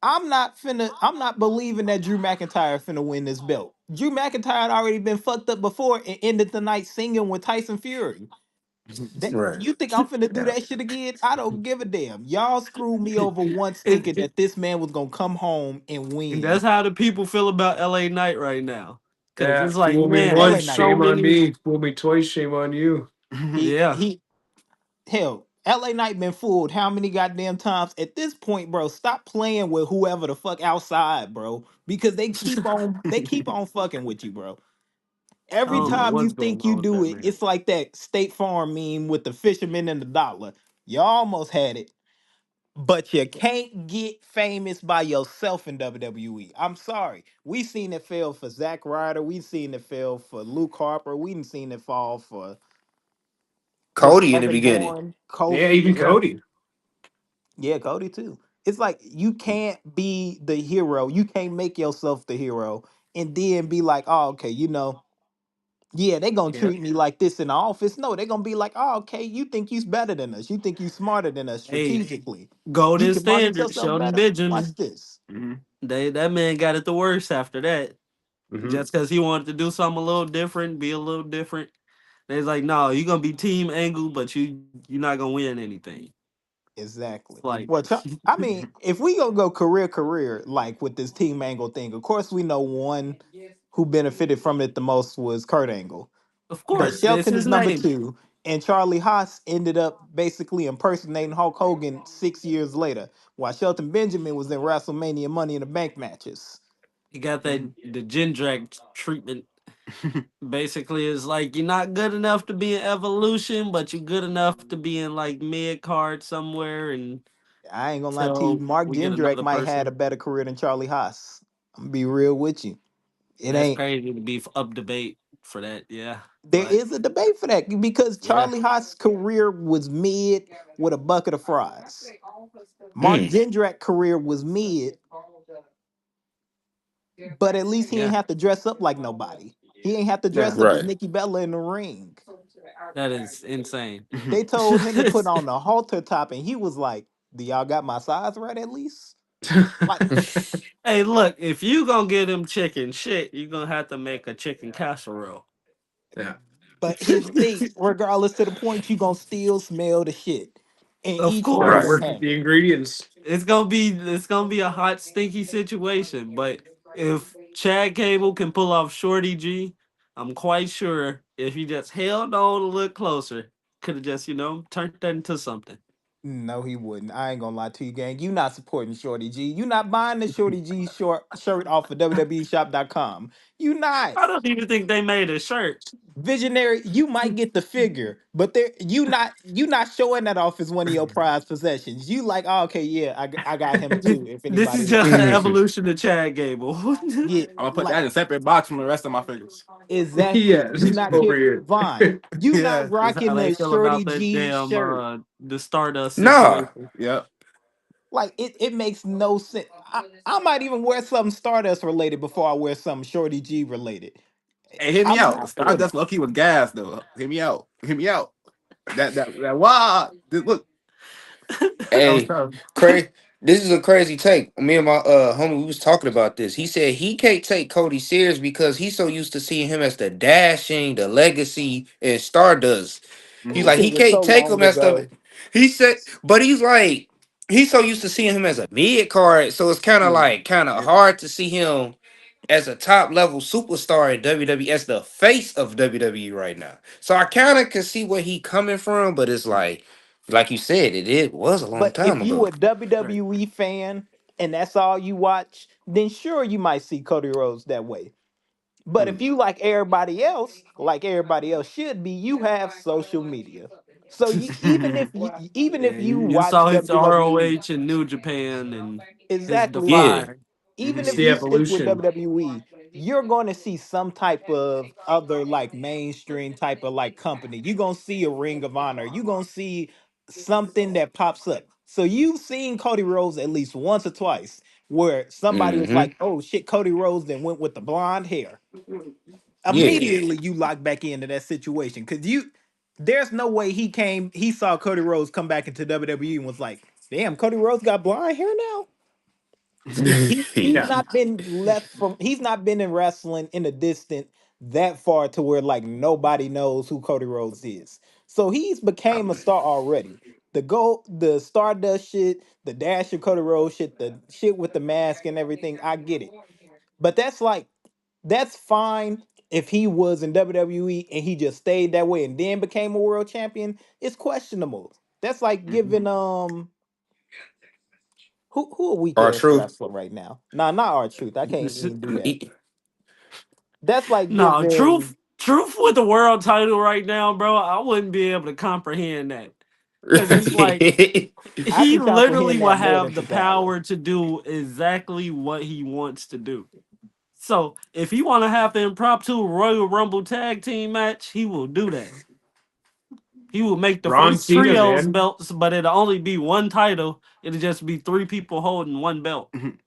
I'm not believing that Drew McIntyre finna win this belt. Drew McIntyre had already been fucked up before and ended the night singing with Tyson Fury. That, Right. you think I'm finna do Yeah. that shit again? I don't give a damn. Y'all screwed me over once thinking And that this man was gonna come home and win. that's how the people feel about LA Knight right now. Cause Yeah. it's like, Fool me man, LA once, Knight. so shame on many. me. Fool me twice, shame on you. He Yeah, he hell. LA Knight been fooled how many goddamn times? At this point, bro, stop playing with whoever the fuck outside, bro. Because they keep on fucking with you, bro. I Every don't know time you what's going think you on with do that it, man. it's like that State Farm meme with the fisherman and the dollar. You almost had it, but you can't get famous by yourself in WWE. I'm sorry. We seen it fail for Zack Ryder. We seen it fail for Luke Harper. We done seen it fall for Cody in the Evan beginning. Bourne, Yeah, Kofi. even Yeah. Cody. Yeah, Cody too. It's like you can't be the hero. You can't make yourself the hero and then be like, oh, okay, yeah, they gonna Yeah. treat me like this in the office. No, they gonna be like, oh, okay, you think you's better than us. You think you smarter than us Hey, strategically. You golden can market standard, yourself Sheldon better. Watch Benjamin. this. Hmm. That man got it the worst after that. Hmm. Just because he wanted to do something a little different, be a little different. They's like, no, you're gonna be team angle, but you're not gonna win anything. It's Exactly. like, Well, I mean, if we gonna go career, like with this team angle thing, of course we know one who benefited from it the most was Kurt Angle. of But course, it's Shelton his is number name. two, and Charlie Haas ended up basically impersonating Hulk Hogan 6 years later, while Shelton Benjamin was in WrestleMania Money in the Bank matches. He got that the Gendrak treatment. Basically, it's like you're not good enough to be in Evolution, but you're good enough to be in like mid card somewhere I ain't gonna lie to you, until Mark we get Jindrak another might had a person. better career than Charlie Haas. I'm gonna be real with you. It That's ain't. crazy to be up debate for that, yeah. There But is a debate for that because yeah, Charlie Haas' career was mid with a bucket of fries. Mark Mm, Jindrak's career was mid, but at least he ain't yeah, have to dress up like nobody. He ain't have to Yeah. dress up as right. Nikki Bella in the ring. that is insane. They told him to put on the halter top, and he was like, "Do y'all got my size right at least?" Like, Hey, look, if you gonna get him chicken shit, you gonna have to make a chicken casserole. Yeah. but his thing, regardless to the point, you gonna still smell the shit and Of each Gotta one Right. gonna work course, with have the it. ingredients. it's gonna be a hot, stinky situation. But if Chad Cable can pull off Shorty G, I'm quite sure if he just held on a little closer, could have just turned that into something. No, he wouldn't. I ain't gonna lie to you, gang. You not supporting Shorty G. You not buying the Shorty G short shirt off of WWEshop.com. You not. I don't even think they made a shirt. Visionary, you might get the figure, but you not showing that off as one of your prized possessions. You like, oh, okay, yeah, I got him too. If This anybody is just wants the it, evolution of Chad Gable. yeah, I'm gonna put like that in a separate box from the rest of my figures. exactly. Yeah, You not over care, here. Vaughn. You not Yeah. That's how rocking they the feel Shorty about that G damn shirt. the Stardust Nah. situation. Yep. Like it makes no sense. I might even wear something Stardust related before I wear something Shorty G related. Hey, hit me I'm out. not doing Stardust that. Loki was gas though. Hit me out. Hit me out. That wow. Look, that was Hey, tough. this is a crazy take. Me and my homie, we was talking about this. He said he can't take Cody serious because he's so used to seeing him as the dashing, the legacy, and Stardust. He's like Hmm. he It was can't so take him long as stuff. ago. He said, but he's like he's so used to seeing him as a mid card, so it's kind of Yeah. hard to see him as a top level superstar in WWE as the face of WWE right now. So I kind of can see where he coming from, but it's like you said, it was a long But if time you ago. a Right. WWE fan and that's all you watch, then sure you might see Cody Rhodes that way. But if Hmm. you like everybody else should be, you have social media. So you even if Yeah, you you watch saw his WWE, ROH in New Japan and his exactly like Yeah. Defy. even It's if the you stick with evolution. WWE, you're going to see some type of other like mainstream type of like company. You're going to see a Ring of Honor. You're going to see something that pops up. So you've seen Cody Rhodes at least once or twice where somebody was Mm-hmm. like, "Oh shit, Cody Rhodes then went with the blonde hair." Yeah. Immediately you lock back into that situation cuz there's no way he saw Cody Rhodes come back into WWE and was like, "Damn, Cody Rhodes got blonde hair now?" He's Yeah. not been he's not been in wrestling in a distant that far to where like nobody knows who Cody Rhodes is. So he's became a star already. The Stardust shit, the Dash of Cody Rhodes shit, the shit with the mask and everything, I get it. But that's fine if he was in WWE and he just stayed that way and then became a world champion. It's questionable. That's like Mhm. giving who a weak Our ass truth. wrestler right now. Nah, not our truth. I can't even do that. He- That's like No, giving. truth with the world title right now, bro. I wouldn't be able to comprehend that because it's like I he can literally comprehend will that more than have the Takala. power to do exactly what he wants to do. So if he want to have the impromptu Royal Rumble tag team match, he will do that. He will make the Ron first Cena, trios man. belts, but it'll only be one title. It'll just be three people holding one belt. Mhm.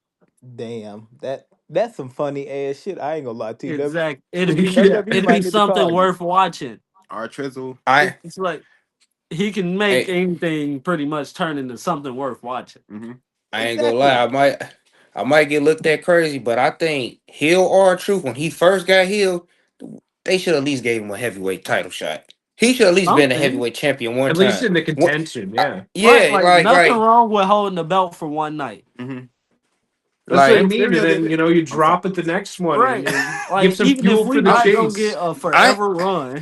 Damn, that's some funny ass shit. I ain't gonna lie to you. Exactly. Yeah. WWE It'd be might need to something call you. worth watching. Our Trizzle. I It's like he can make hey, anything pretty much turn into something worth watching. Hmm. I ain't gonna lie. Exactly. I might get looked at crazy, but I think Hill or Truth when he first got healed, they should at least gave him a heavyweight title shot. He should at least been a Something. heavyweight champion one At least time. in the One, contention, yeah. Right, yeah, like nothing like wrong with holding the belt for one night. Hmm. That's what like I Rey mean. And Mysterio did then, it. you I'm sorry. drop it the next one and Right. you give Like some even if fuel we for the I not gonna get chase. a I forever run.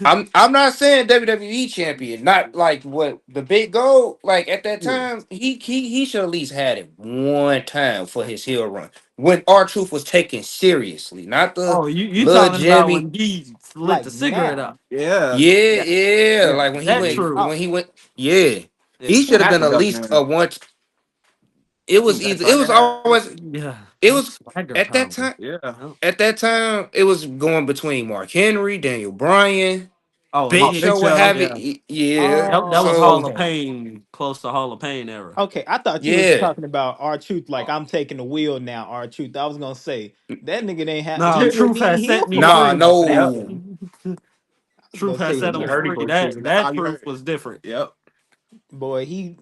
Hmm. I'm not saying WWE champion, not like what the big goal. Like at that Yeah. time, he should at least had it one time for his heel run when R Truth was taken seriously, not the Oh, you little talking about Jimmy. when he lit Like the cigarette now. up. Yeah. Yeah, That, yeah. Yeah. Like That Oh, when true. he went, yeah, Yeah. he should have half been a at belt, least a man. one. I think Zack It Saga was had always it. Yeah. it That was swagger at that power. time. Yeah. Yeah. At that time, it was going between Mark Henry, Daniel Bryan, Oh, Big Oh, he Big Show, what Show. have it. yeah. Yeah. That was oh, Hall So of okay. Pain, close to Hall of Pain era. Okay, I thought you was yeah. talking about our truth. Like I'm taking the wheel now. Our truth. I was gonna say that nigga ain't have. No, He wouldn't Truth even has heal set me for Nah, months free. after Yep. that. no. I was Truth gonna has say set It's a him boy. Hardy free. Boy season. That's That all you proof heard. was different. Yep. Boy,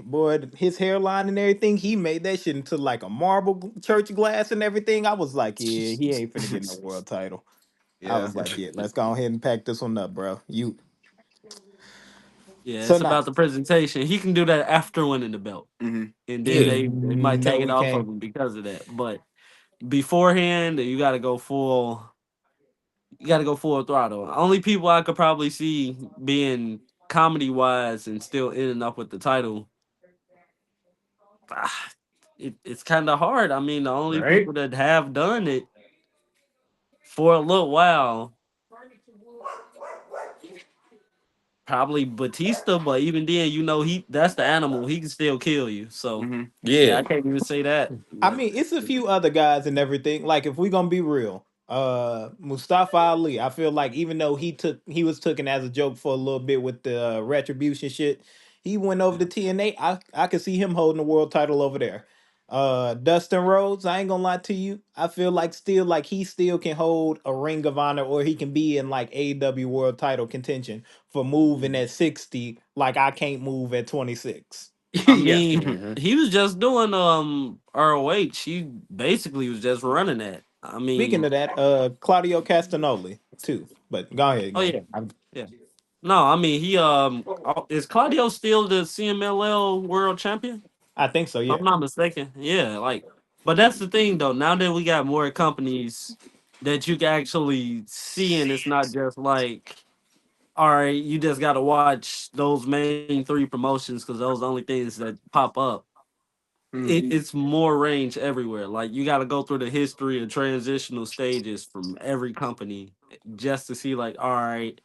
boy, his hairline and everything, he made that shit into like a marble church glass and everything. I was like, yeah, he ain't finna get no world title. I Yeah. was like, yeah, let's go ahead and pack this one up, bro. You Yeah, so it's now? about the presentation. He can do that after winning the belt, Hmm. and then Yeah. they might take No, it he off of can't. him because of that. But beforehand, you got to go full. You got to go full throttle. Only people I could probably see being comedy wise and still in and up with the title. ah, it's kind of hard. I mean, the only Right? people that have done it for a little while, probably Batista. But even then, he that's the animal. He can still kill you. So Hmm. yeah, Yeah. I can't even say that. I But mean, it's a few other guys and everything. Like, if we gonna be real, Mustafa Ali, I feel like even though he was taken as a joke for a little bit with the retribution shit, he went over to TNA. I could see him holding the world title over there. Dustin Rhodes, I ain't gonna lie to you. I feel like still like he still can hold a Ring of Honor or he can be in like AW world title contention for moving at 60 like I can't move at 26. I Yeah. mean, Hmm. he was just doing ROH. He basically was just running that. I Speaking mean, of that, Claudio Castagnoli too. But go ahead, oh go yeah, ahead. yeah. No, I mean he is Claudio still the CMLL world champion? I think so. If I'm Yeah, not mistaken. Yeah, like, but that's the thing though. Now that we got more companies that you can actually see, and it's not just like, all right, you just got to watch those main three promotions because those are the only things that pop up. It's more range everywhere. Like you got to go through the history and transitional stages from every company just to see, like, all right,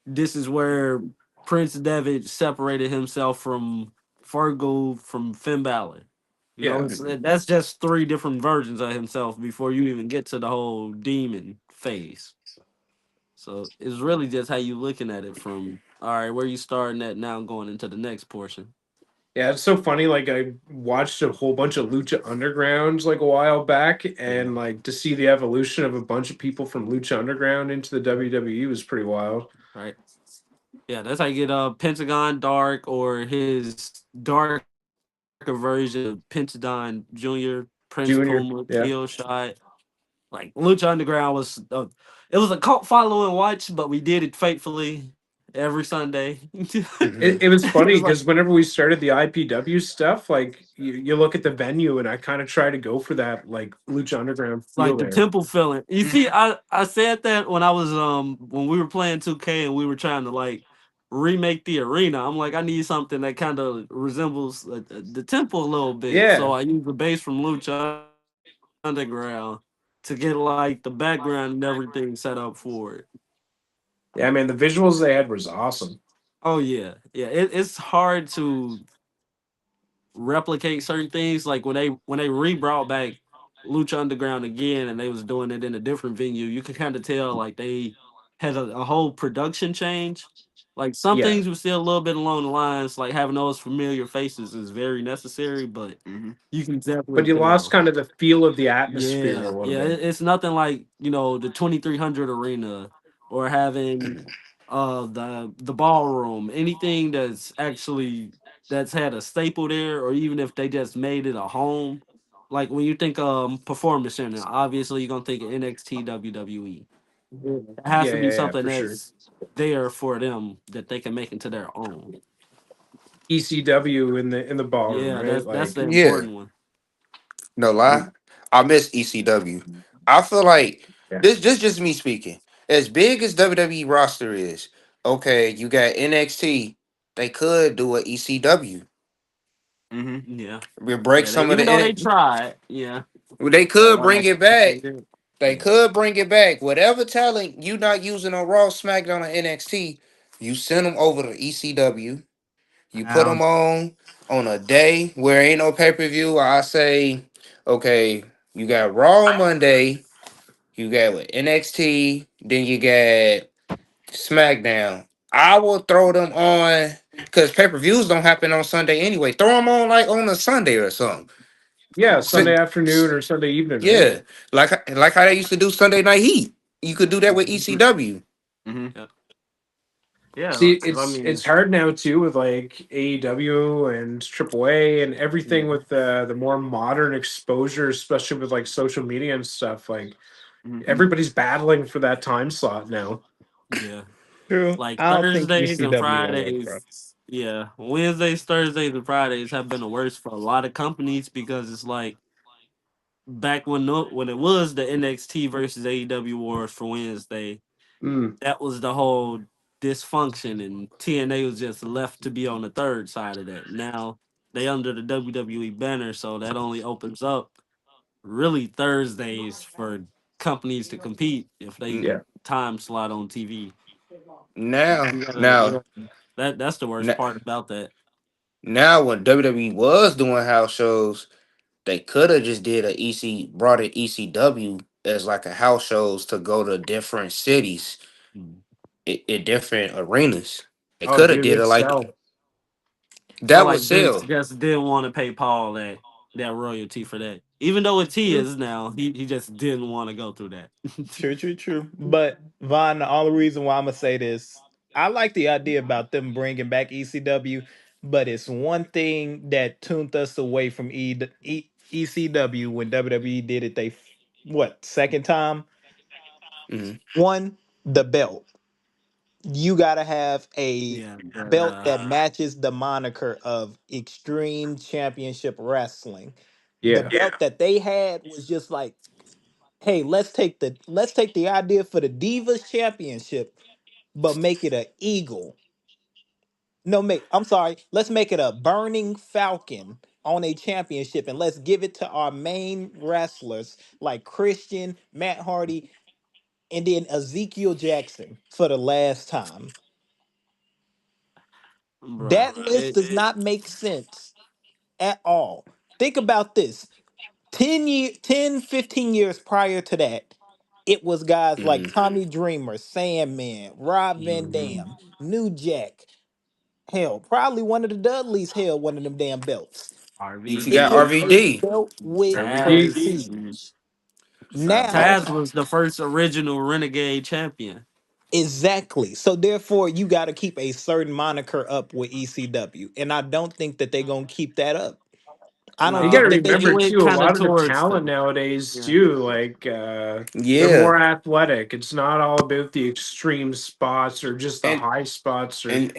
this is where Prince Devitt separated himself from Fergal from Finn Balor. Yeah. That's just three different versions of himself before you even get to the whole demon phase. So it's really just how you looking at it from, all right, where you starting at now going into the next portion. Yeah, it's so funny. Like I watched a whole bunch of Lucha Undergrounds like a while back, Yeah. and like to see the evolution of a bunch of people from Lucha Underground into the WWE was pretty wild. Right. Yeah, that's how you get Pentagon Dark or his darker version of Pentadon Junior, Prince Puma, Kill Junior, Shot. yeah. Like Lucha Underground was it was a cult following watch, but we did it faithfully every Sunday. Hmm. It was It was funny like because whenever we started the IPW stuff, like you look at the venue, and I kind of try to go for that like Lucha Underground feel like the there. temple feeling. You see, I said that when I was when we were playing 2K and we were trying to like remake the arena. I'm like, I need something that kind of resembles the temple a little bit. So Yeah. I use the bass from Lucha Underground to get like the background and everything set up for it. Yeah, man, the visuals they had was awesome. Oh yeah. It's hard to replicate certain things. Like when they re brought back Lucha Underground again, and they was doing it in a different venue, you could kind of tell like they had a whole production change. Like some Yeah. things were still a little bit along the lines, like having those familiar faces is very necessary, but Mm-hmm. you can definitely But you lost tell. kind of the feel of the atmosphere a Yeah, little yeah, bit. it's nothing like the 2300 arena or having the ballroom. Anything that's had a staple there, or even if they just made it a home. Like when you think performance center, obviously you're gonna think of NXT WWE. It has Yeah, to be yeah, yeah, something for sure. that's there for them that they can make into their own. ECW in the ballroom, Yeah, right? that's the Like, Yeah, important one. no mm, lie. I miss ECW. I feel like yeah, this just me speaking. As big as WWE roster is, okay, you got NXT. They could do a ECW. Mm-hmm. Yeah, We break yeah. some of the Even though they tried, yeah, They That could bring was. it they back. did. They Yeah. could bring it back. Whatever talent you not using on Raw, SmackDown, or NXT, you send them over to ECW. You put them Um, on a day where ain't no pay per view. I say, okay, you got Raw on Monday. You got with NXT. Then you got SmackDown. I will throw them on because pay per views don't happen on Sunday anyway. Throw them on like on a Sunday or something. yeah, Sunday Sit- afternoon or Sunday evening, right? Yeah, like how they used to do Sunday Night Heat. You could do that with ECW. Mm-hmm. yeah, yeah. See, 'Cause I it's mean, hard now too with like AEW and AAA and everything yeah, with the more modern exposure, especially with like social media and stuff. Like Mm-hmm. everybody's battling for that time slot now. yeah. True. Like I don't think Thursdays and ECW gonna work, bro. Fridays. Yeah, Wednesdays, Thursdays, and Fridays have been the worst for a lot of companies because it's like back when it was the NXT versus AEW wars for Wednesday, Mm, that was the whole dysfunction, and TNA was just left to be on the third side of that. Now they under the WWE banner, so that only opens up really Thursdays for companies to compete if they yeah. time slot on TV. Now, You now, gotta that's the worst now, part about that. now, when WWE was doing house shows, they could have just did a EC brought in ECW as like a house shows to go to different cities Mm. in different arenas. They Oh, could have dude, did it it's like sell. Felt that would like Vince sell. just didn't want to pay Paul that royalty for that. Even though it's his now, he just didn't want to go through that. True, true, true. But Vaughn, the only reason why I'm gonna say this, I like the idea about them bringing back ECW, but it's one thing that tuned us away from ECW when WWE did it. What second time? Mhm. One, the belt. You gotta have a Yeah, belt that matches the moniker of Extreme Championship Wrestling. The Yeah. belt that they had was just like, hey, let's take the idea for the Divas Championship, but make it a eagle. No, make I'm sorry, let's make it a burning falcon on a championship, and let's give it to our main wrestlers like Christian, Matt Hardy, and then Ezekiel Jackson for the last time. bruh. That list does not make sense at all. Think about this. 10, 15 years prior to that, it was guys like Mhm. Tommy Dreamer, Sandman, Rob Van Mhm. Dam, New Jack. Hell, probably one of the Dudleys held one of them damn belts. You It forgot RVD, was a RVD. belt with RVD. Taz. Mm-hmm. prestige. Fat Now, Taz boy. was the first original Renegade champion. exactly. So therefore, you got to keep a certain moniker up with ECW, and I don't think that they're gonna keep that up. I don't You Nah, got to think that they they remember can. went too, a kind of lot of the towards talent the nowadays yeah. too, like they're Yeah, more athletic. It's not all about the extreme spots or just the and high spots or and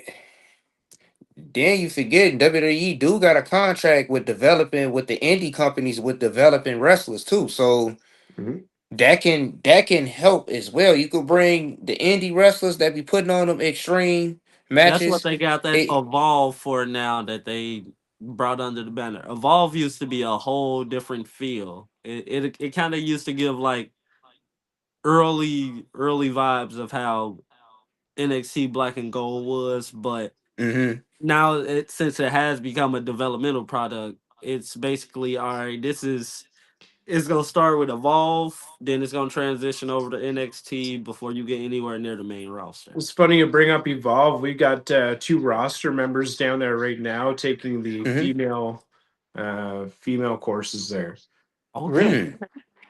then you forget WWE do got a contract with developing with the indie companies with developing wrestlers too. So Mhm. that can help as well. You could bring the indie wrestlers that be putting on them extreme. That's what matches. they got that It, Evolve for now that they brought under the banner. Evolve used to be a whole different feel. It kind of used to give like early vibes of how NXT Black and Gold was, but hmm now since it has become a developmental product, it's basically all right. This is it's gonna start with Evolve, then it's gonna transition over to NXT before you get anywhere near the main roster. It's funny you bring up Evolve. We got two roster members down there right now taking the hmm female courses there. Okay, Mm.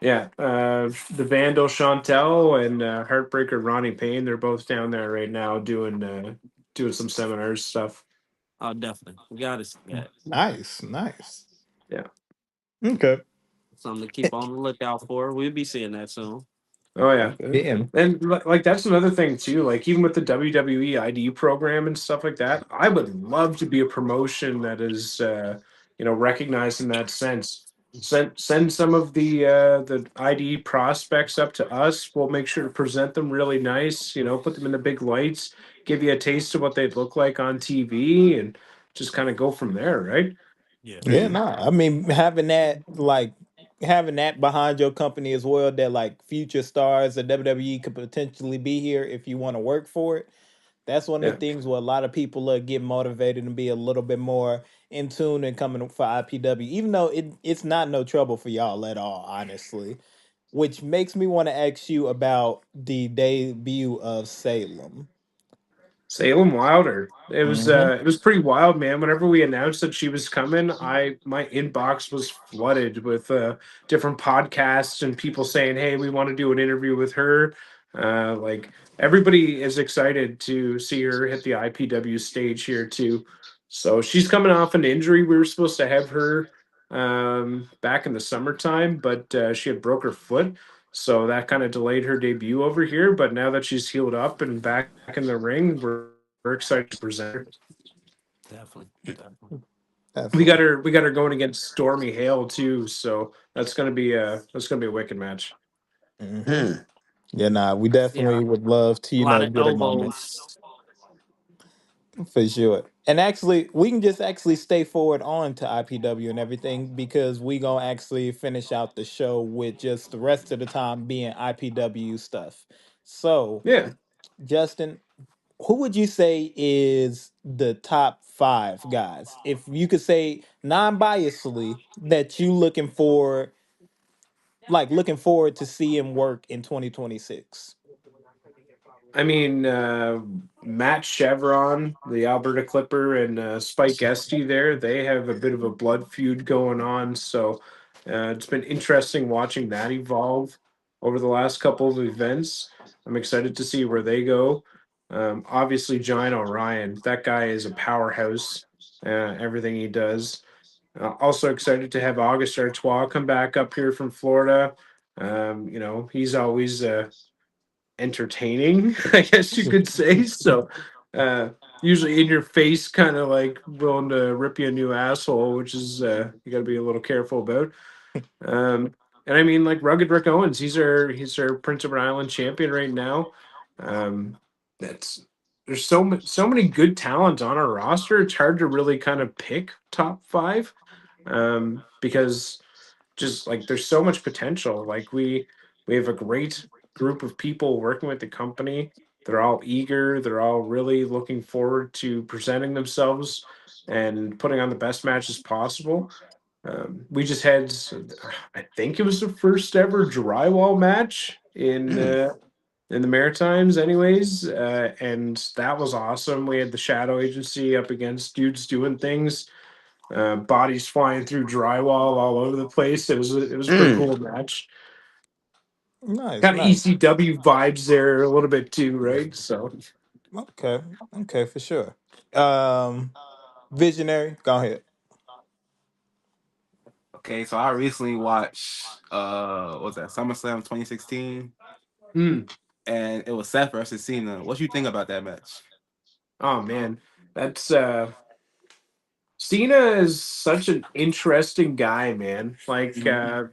Yeah, the Vandal Chantel and Heartbreaker Ronnie Payne. They're both down there right now doing some seminars stuff. oh definitely, we gotta see that. Nice, nice. Yeah. Okay. Something to keep on the lookout for. We'll be seeing that soon. Oh yeah. Yeah. And like that's another thing too. Like even with the WWE ID program and stuff like that, I would love to be a promotion that is recognized in that sense. Send some of the ID prospects up to us. We'll make sure to present them really nice. Put them in the big lights, give you a taste of what they'd look like on TV, and just kind of go from there, right? Yeah. Yeah, nah. I mean, having that behind your company as well, that like future stars of WWE could potentially be here if you want to work for it. That's one of Yeah. the things where a lot of people get motivated and be a little bit more in tune and coming for IPW, even though it's not no trouble for y'all at all, honestly. Which makes me want to ask you about the debut of Salem. Salem Wilder. Hmm. It was pretty wild, man. Whenever we announced that she was coming, I my inbox was flooded with different podcasts and people saying, "Hey, we want to do an interview with her." Like everybody is excited to see her hit the IPW stage here too. So she's coming off an injury. We were supposed to have her back in the summertime, but she had broke her foot. So that kind of delayed her debut over here. But now that she's healed up and back in the ring, we're excited to present her. Definitely, definitely. Definitely. We got her going against Stormy Hale too. So that's gonna be a wicked match. Hmm. Mm. Yeah, nah, we Yeah, definitely would love to, a lot of get a moment. elbows. For sure. And actually, we can just actually stay forward on to IPW and everything because we gonna actually finish out the show with just the rest of the time being IPW stuff. So, Yeah. Justin, who would you say is the top five guys? If you could say non-biasedly that you looking forward to seeing work in 2026. I mean, Matt Chevron, the Alberta Clipper, and Spike Esty there, they have a bit of a blood feud going on. So it's been interesting watching that evolve over the last couple of events. I'm excited to see where they go. Obviously, Giant Orion, that guy is a powerhouse, everything he does. Also excited to have August Artois come back up here from Florida. He's always entertaining, I guess you could say. So, uh, usually in your face, kind of like willing to rip you a new asshole, which is you got to be a little careful about. Um, and I mean, like Rugged Rick Owens, he's our Prince of Rhode Island champion right now. Um, that's there's so many good talent on our roster. It's hard to really kind of pick top five because just like there's so much potential. Like we have a great group of people working with the company. They're all eager. They're all really looking forward to presenting themselves and putting on the best matches possible. We just had, I think it was the first ever drywall match Mm. in the Maritimes, anyways, and that was awesome. We had the Shadow Agency up against dudes doing things, bodies flying through drywall all over the place. It was a pretty Mm. cool match. Nice, Kind of nice. ECW vibes there a little bit too, right? So Okay, okay, for sure. Visionary, go ahead. Okay, so I recently watched what was that SummerSlam 2016, mm, and it was Seth versus Cena. What you think about that match? oh man, that's Cena is such an interesting guy, man. Like Mhm.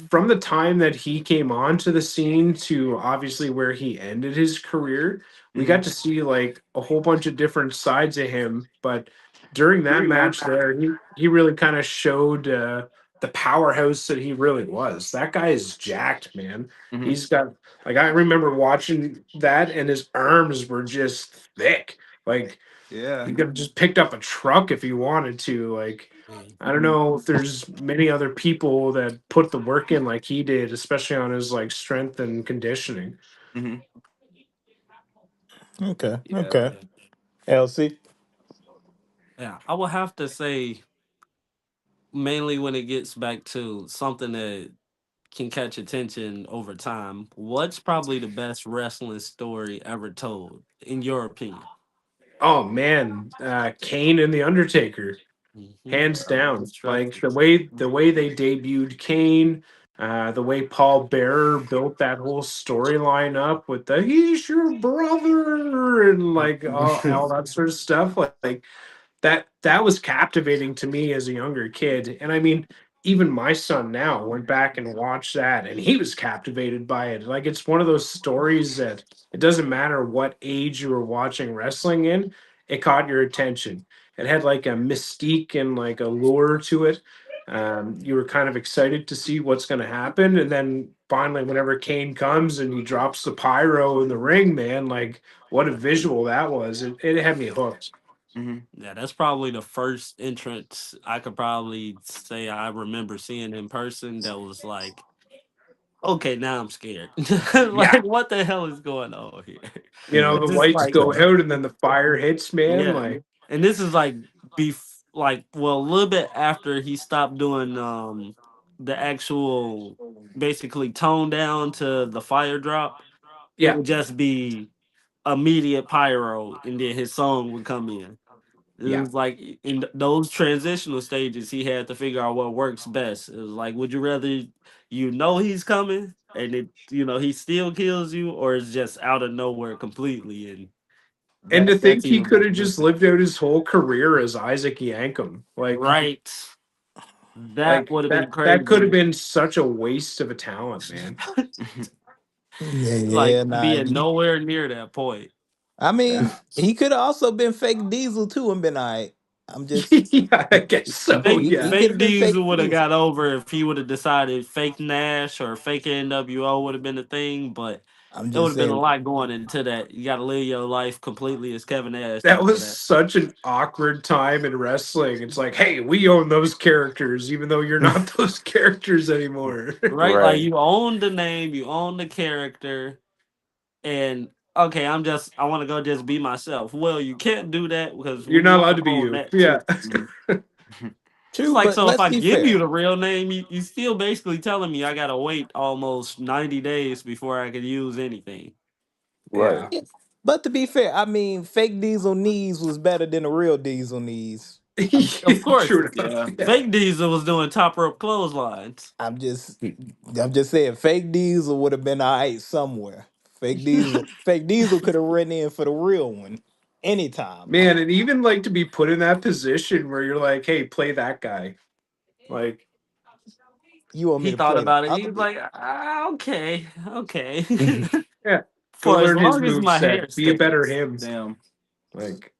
from the time that he came onto the scene to obviously where he ended his career, we got Mhm. to see like a whole bunch of different sides of him. But during that match there, he really kind of showed the powerhouse that he really was. That guy is jacked, man. Mhm. He's got like I remember watching that, and his arms were just thick. Like Yeah. he could have just picked up a truck if he wanted to. Like Mm. I don't know if there's many other people that put the work in like he did, especially on his like strength and conditioning. Mhm. Okay. Yeah. Okay. LC. Yeah, I would have to say mainly when it gets back to something that can catch attention over time. What's probably the best wrestling story ever told, in your opinion? Oh man, Kane and the Undertaker, hands down. That's true. Like the way they debuted Kane, the way Paul Bearer built that whole storyline up with the "he's your brother" and like all that sort of stuff. Like that was captivating to me as a younger kid. And I mean, even my son now went back and watched that, and he was captivated by it. Like it's one of those stories that it doesn't matter what age you were watching wrestling in, it caught your attention. It had like a mystique and like a lure to it. You were kind of excited to see what's going to happen, and then finally, whenever Kane comes and he drops the pyro in the ring, man, like what a visual that was! It had me hooked. Mhm. Yeah, that's probably the first entrance I could probably say I remember seeing in person that was like, okay, now I'm scared. Yeah, Like, what the hell is going on here? the Just lights like, go out and then the fire hits, man. yeah. Like, And this is like like well a little bit after he stopped doing the actual basically tone down to the fire drop. It yeah, would just be immediate pyro and then his song would come in. It yeah. was like in those transitional stages, he had to figure out what works best. It was like, would you rather he's coming and he still kills you, or it's just out of nowhere completely, and And to that's think he even could better have than just lived out his whole career as Isaac Yankem, right. That like would have been that could have crazy. been such a waste of a talent, man. Yeah, Like yeah, nah. being nowhere near that point. I Yeah, mean, he could have also been fake Diesel too and been like, I'm just yeah, I guess so. he Yeah, could have Fake been fake Diesel would have Diesel. got over if he would have decided fake Nash or fake NWO would have been a thing, but I'm it would just have been a saying, lot going into that. You got to live your life completely as Kevin Nash that after was that, such an awkward time in wrestling. It's like, hey, we own those characters, even though you're not those characters anymore. right? Like Right. you own the name, you own the character, and okay, I want to go just be myself. Well, you can't do that because You're we not want allowed to to be own you. that too. Yeah. Mhm. It's true, like, but so if let's I be give you fair. the real name, you still basically telling me I gotta wait almost 90 days before I could use anything. Right. Yeah. Yeah, but to be fair, I mean, fake Diesel knees was better than the real Diesel knees. Of course, True enough. Yeah. Yeah. fake Diesel was doing top rope clotheslines. I'm just I'm just saying fake Diesel would have been all right somewhere. Fake Diesel could have written in for the real one anytime. Man, and even like to be put in that position where you're like, hey, play that guy. Like, You want me He to thought play the about it. He other was dude? like, okay, okay. yeah, go For as learn his long as move my set. hair Be a better stays. him. Damn. Like,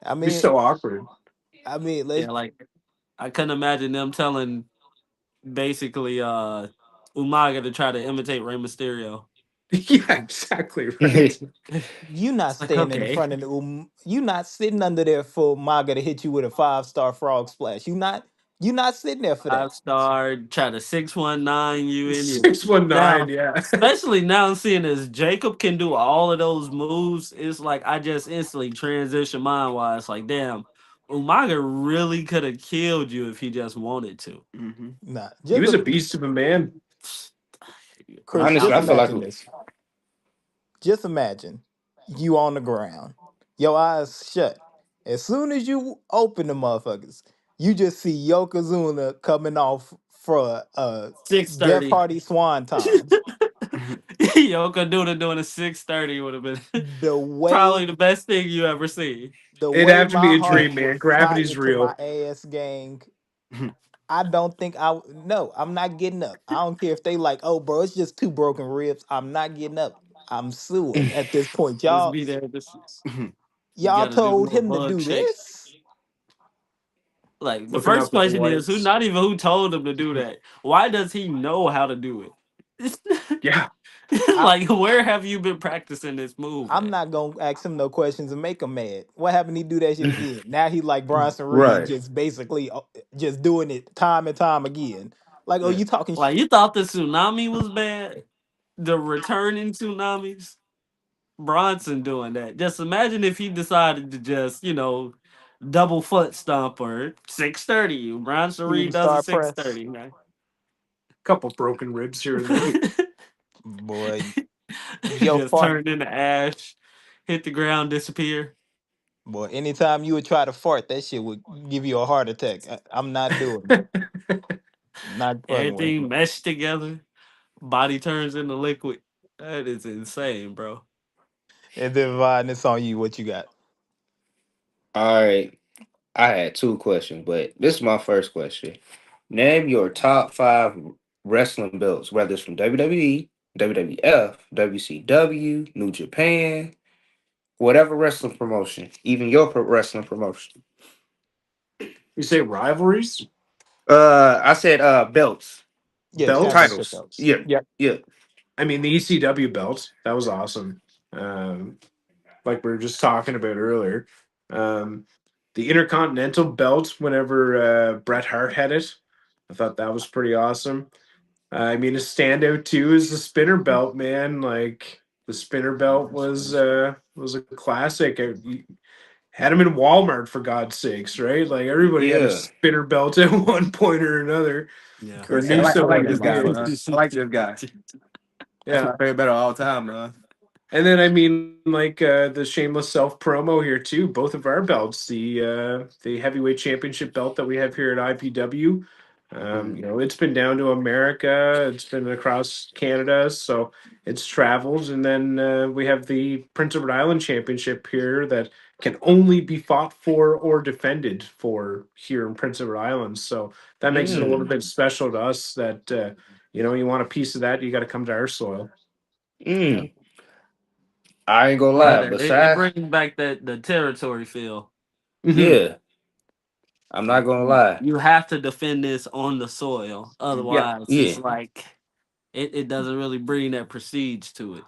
I be mean, so awkward. let's Yeah, like I couldn't imagine them telling basically Umaga to try to imitate Rey Mysterio. Yeah, exactly right. you not It's like, standing in okay, front of you not sitting under there for Maga to hit you with a 5-star frog splash. You not sitting there for that. 5 star, try to 619 you in you. 619, Now, yeah. especially now seeing as Jacob can do all of those moves, it's like I just instantly transition mind wise. Like, damn, Umaga really could have killed you if he just wanted to. Mhm. Nah, He was a beast of a man. Chris, I Honestly, just I feel like imagine this. Just imagine you on the ground, your eyes shut. As soon as you open the motherfuckers, you just see Yokozuna coming off for Jeff 630. Hardy Swan Tom. Yoko Duna doing a 630 would have been The probably way the best thing you ever see. the It'd way have to be my a heart dream, would man. fly Gravity's into my real. ass, gang. I don't think no, I'm not getting up. I don't care if they like, oh bro, it's just two broken ribs. I'm not getting up. I'm suing at this point. Just Y'all be there. Just you y'all got to do told little him to bug do checks. this. Like the Looking first up at the question is who? lights. Not even who told him to do that. Why does he know how to do it? Yeah. I Like where have you been practicing this move I'm at? not gonna ask him no questions and make him mad. What happened? He do that shit again. Now he like Bronson Reed, Right. just basically just doing it time and time again. Like, oh, Yeah. you talking Like shit? you thought the tsunami was bad? The returning tsunamis? Bronson doing that. Just imagine if he decided to just, double foot stomp or 630. Bronson Reed Shooting does a star press, 630, right? Couple broken ribs here and there. boy. Yo, Just fart, turn into ash, hit the ground, disappear. boy. Anytime you would try to fart, that shit would give you a heart attack. I'm not doing it. Not fucking with Everything it. meshed together. Body turns into liquid. That is insane, bro. And then Vine, it's on you. What you got? All right. I had two questions, but this is my first question. Name your top five wrestling belts, whether it's from WWE, WWF, WCW, New Japan, whatever wrestling promotion, even your wrestling promotion. You say rivalries? I said belts, Yeah, Belts? championship titles. belts. Yeah, Yep. yeah. I mean, the ECW belt, that was awesome. Like we were just talking about earlier. Um, the Intercontinental belt, whenever Bret Hart had it, I thought that was pretty awesome. I mean, a standout too is the spinner belt, man. Like the spinner belt was a classic. You had them in Walmart for God's sakes, right? Like everybody had a Yeah. spinner belt at one point or another, Yeah. or Chris, knew I like someone this that guy, did. man. I like this guy. That's my Yeah, favorite battle of all time, man. and then I mean, like the shameless self promo here too. Both of our belts, the heavyweight championship belt that we have here at IPW. Mm. It's been down to America. It's been across Canada, so it's traveled. And then we have the Prince Edward Island Championship here that can only be fought for or defended for here in Prince Edward Island. So that makes it a little Mm. bit special to us. That you want a piece of that, you got to come to our soil. Yeah. Mm. I ain't gonna Well, lie. it Besides, brings back that the territory feel. Hmm. yeah, I'm not Like gonna lie. you have to defend this on the soil. Yeah. Otherwise, it's Yeah. like it doesn't really bring that prestige to it.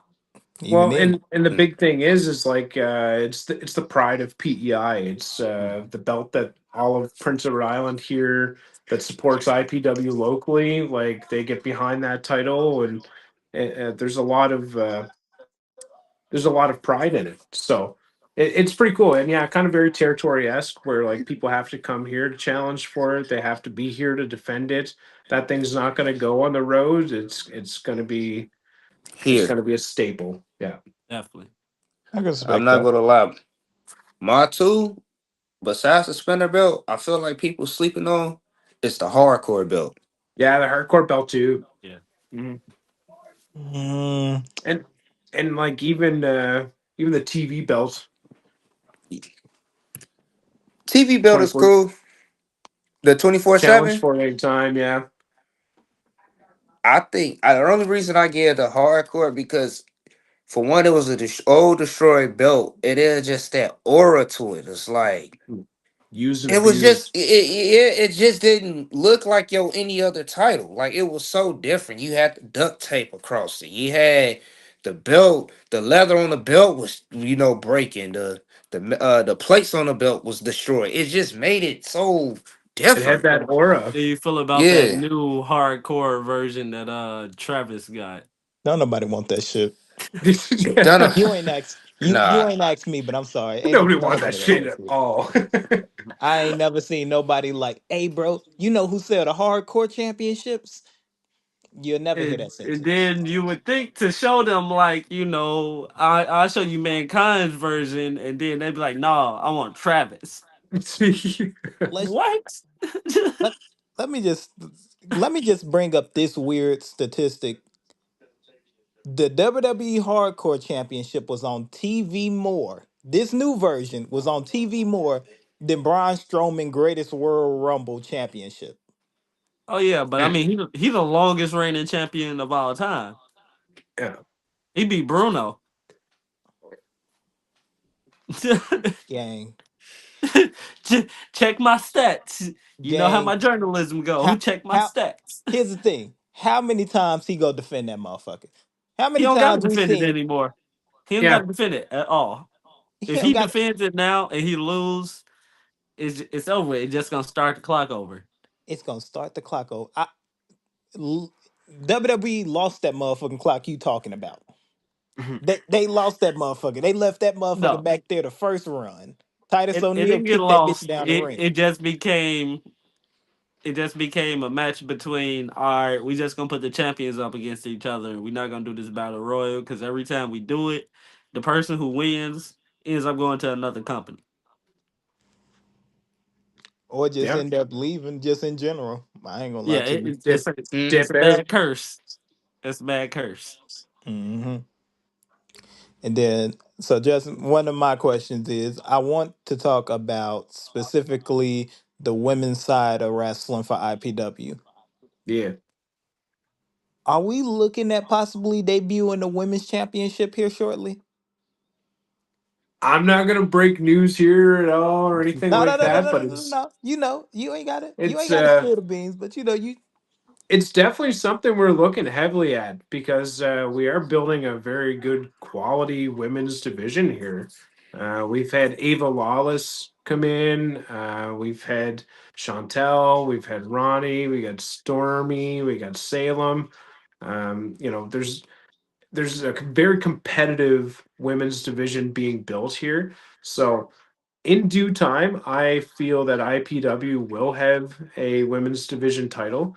Even Well, then, and the Mm. big thing is like it's the pride of PEI. It's the belt that all of Prince Edward Island here that supports IPW locally. Like they get behind that title, and there's a lot of pride in it. So it's pretty cool, and yeah, kind of very territory esque, where like people have to come here to challenge for it. They have to be here to defend it. That thing's not going to go on the road. It's Here, going to be a staple. Yeah. Definitely. I can I'm respect not that. gonna lie. My two, besides the spinner belt, I feel like people sleeping on it's the hardcore belt. Yeah, the hardcore belt too. Yeah. Hmm. Mm, And like even the TV belt, TV belt is 24 cool. The 24/7. challenge for any time. Yeah, I think the only reason I gave the hardcore because for one, it was a old destroyed belt. It is just that aura to it. It's like used and it was just abused. it just didn't look like your any other title. Like it was so different. You had the duct tape across it. You had the belt. The leather on the belt was breaking. The plates on the belt was destroyed. It just made it so It had different. that aura. How you feel about that Yeah. new hardcore version that Travis got? don't nobody want that shit. Donna. You ain't asked you Nah. ain't asked me, but I'm sorry. Nobody Don't wanted that nobody want shit that at shit. all. I ain't never seen nobody like, hey, bro. You know who sell the hardcore championships? You'll never hear that And sentence. then you would think to show them like, I'll show you mankind's version, and then they'd be like, nah, I want Travis. Let's What? let let me just bring up this weird statistic. The WWE Hardcore Championship was on TV more. This new version was on TV more than Braun Strowman Greatest World Rumble Championship. Oh yeah, but I Yeah. mean he the longest reigning champion of all time. Yeah. He beat Bruno. Gang. Check my stats. You know how Gang. my journalism go. How Check my how stats. here's the thing. How many times he go defend that motherfucker? How He many don't got to times we defend it seen anymore. He don't got Yeah. to defend it at all. he If don't he got defends it now and he lose, it's over. It's just gonna start the clock over. it's gonna start the clock over. WWE lost that motherfucking clock you talking about. They lost that motherfucker. They left that motherfucker No, back there the first run. Titus it O'Neil didn't get kicked that bitch lost. down the It ring. just became a match between, all right, we just gonna put the champions up against each other. We're not gonna do this battle royal because every time we do it, the person who wins ends up going to another company. Or just Yeah. end up leaving just in general. I ain't gonna lie Yeah, to you. Just Mm. it's dip a out. bad curse. It's a bad curse. Hmm. And then, so just one of my questions is I want to talk about specifically the women's side of wrestling for IPW. Yeah. Are we looking at possibly debuting the women's championship here shortly? I'm not gonna break news here at all or anything No, no, like no, no, that, no, but no, no, no. You know, you ain't it's gotta spill the beans, but you know, you it's definitely something we're looking heavily at because we are building a very good quality women's division here. We've had Ava Lawless come in. We've had Chantel. We've had Ronnie. We got Stormy. We got Salem. There's a very competitive women's division being built here. So in due time, I feel that IPW will have a women's division title.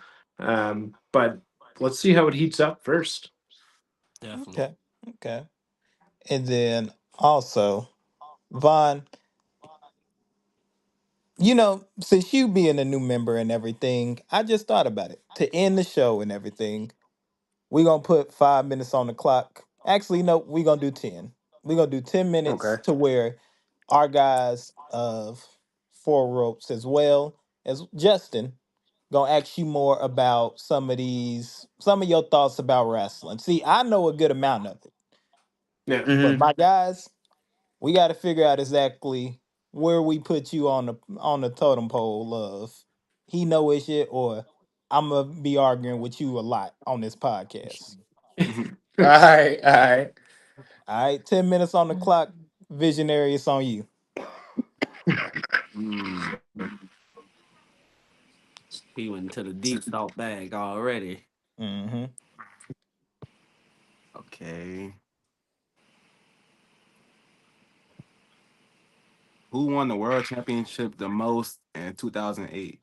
But let's see how it heats up first. Definitely. okay, okay. And then also, Vaughn, you know, since you being a new member and everything, I just thought about it. To end the show and everything, we're gonna put 5 minutes on the clock. Actually, no, we're gonna do 10. We're gonna do 10 minutes Okay. to where our guys of Four Ropes as well as Justin gonna ask you more about some of your thoughts about wrestling. See, I know a good amount of it, Yeah. but Hmm. my guys, we got to figure out exactly where we put you on the totem pole of he know his shit or I'm gonna be arguing with you a lot on this podcast. Mhm. All right, all right. All right, 10 minutes on the clock. Visionary, it's on you. Mm, He went into the deep thought bag already. Mm-hmm. okay. Who won the world championship the most in 2008?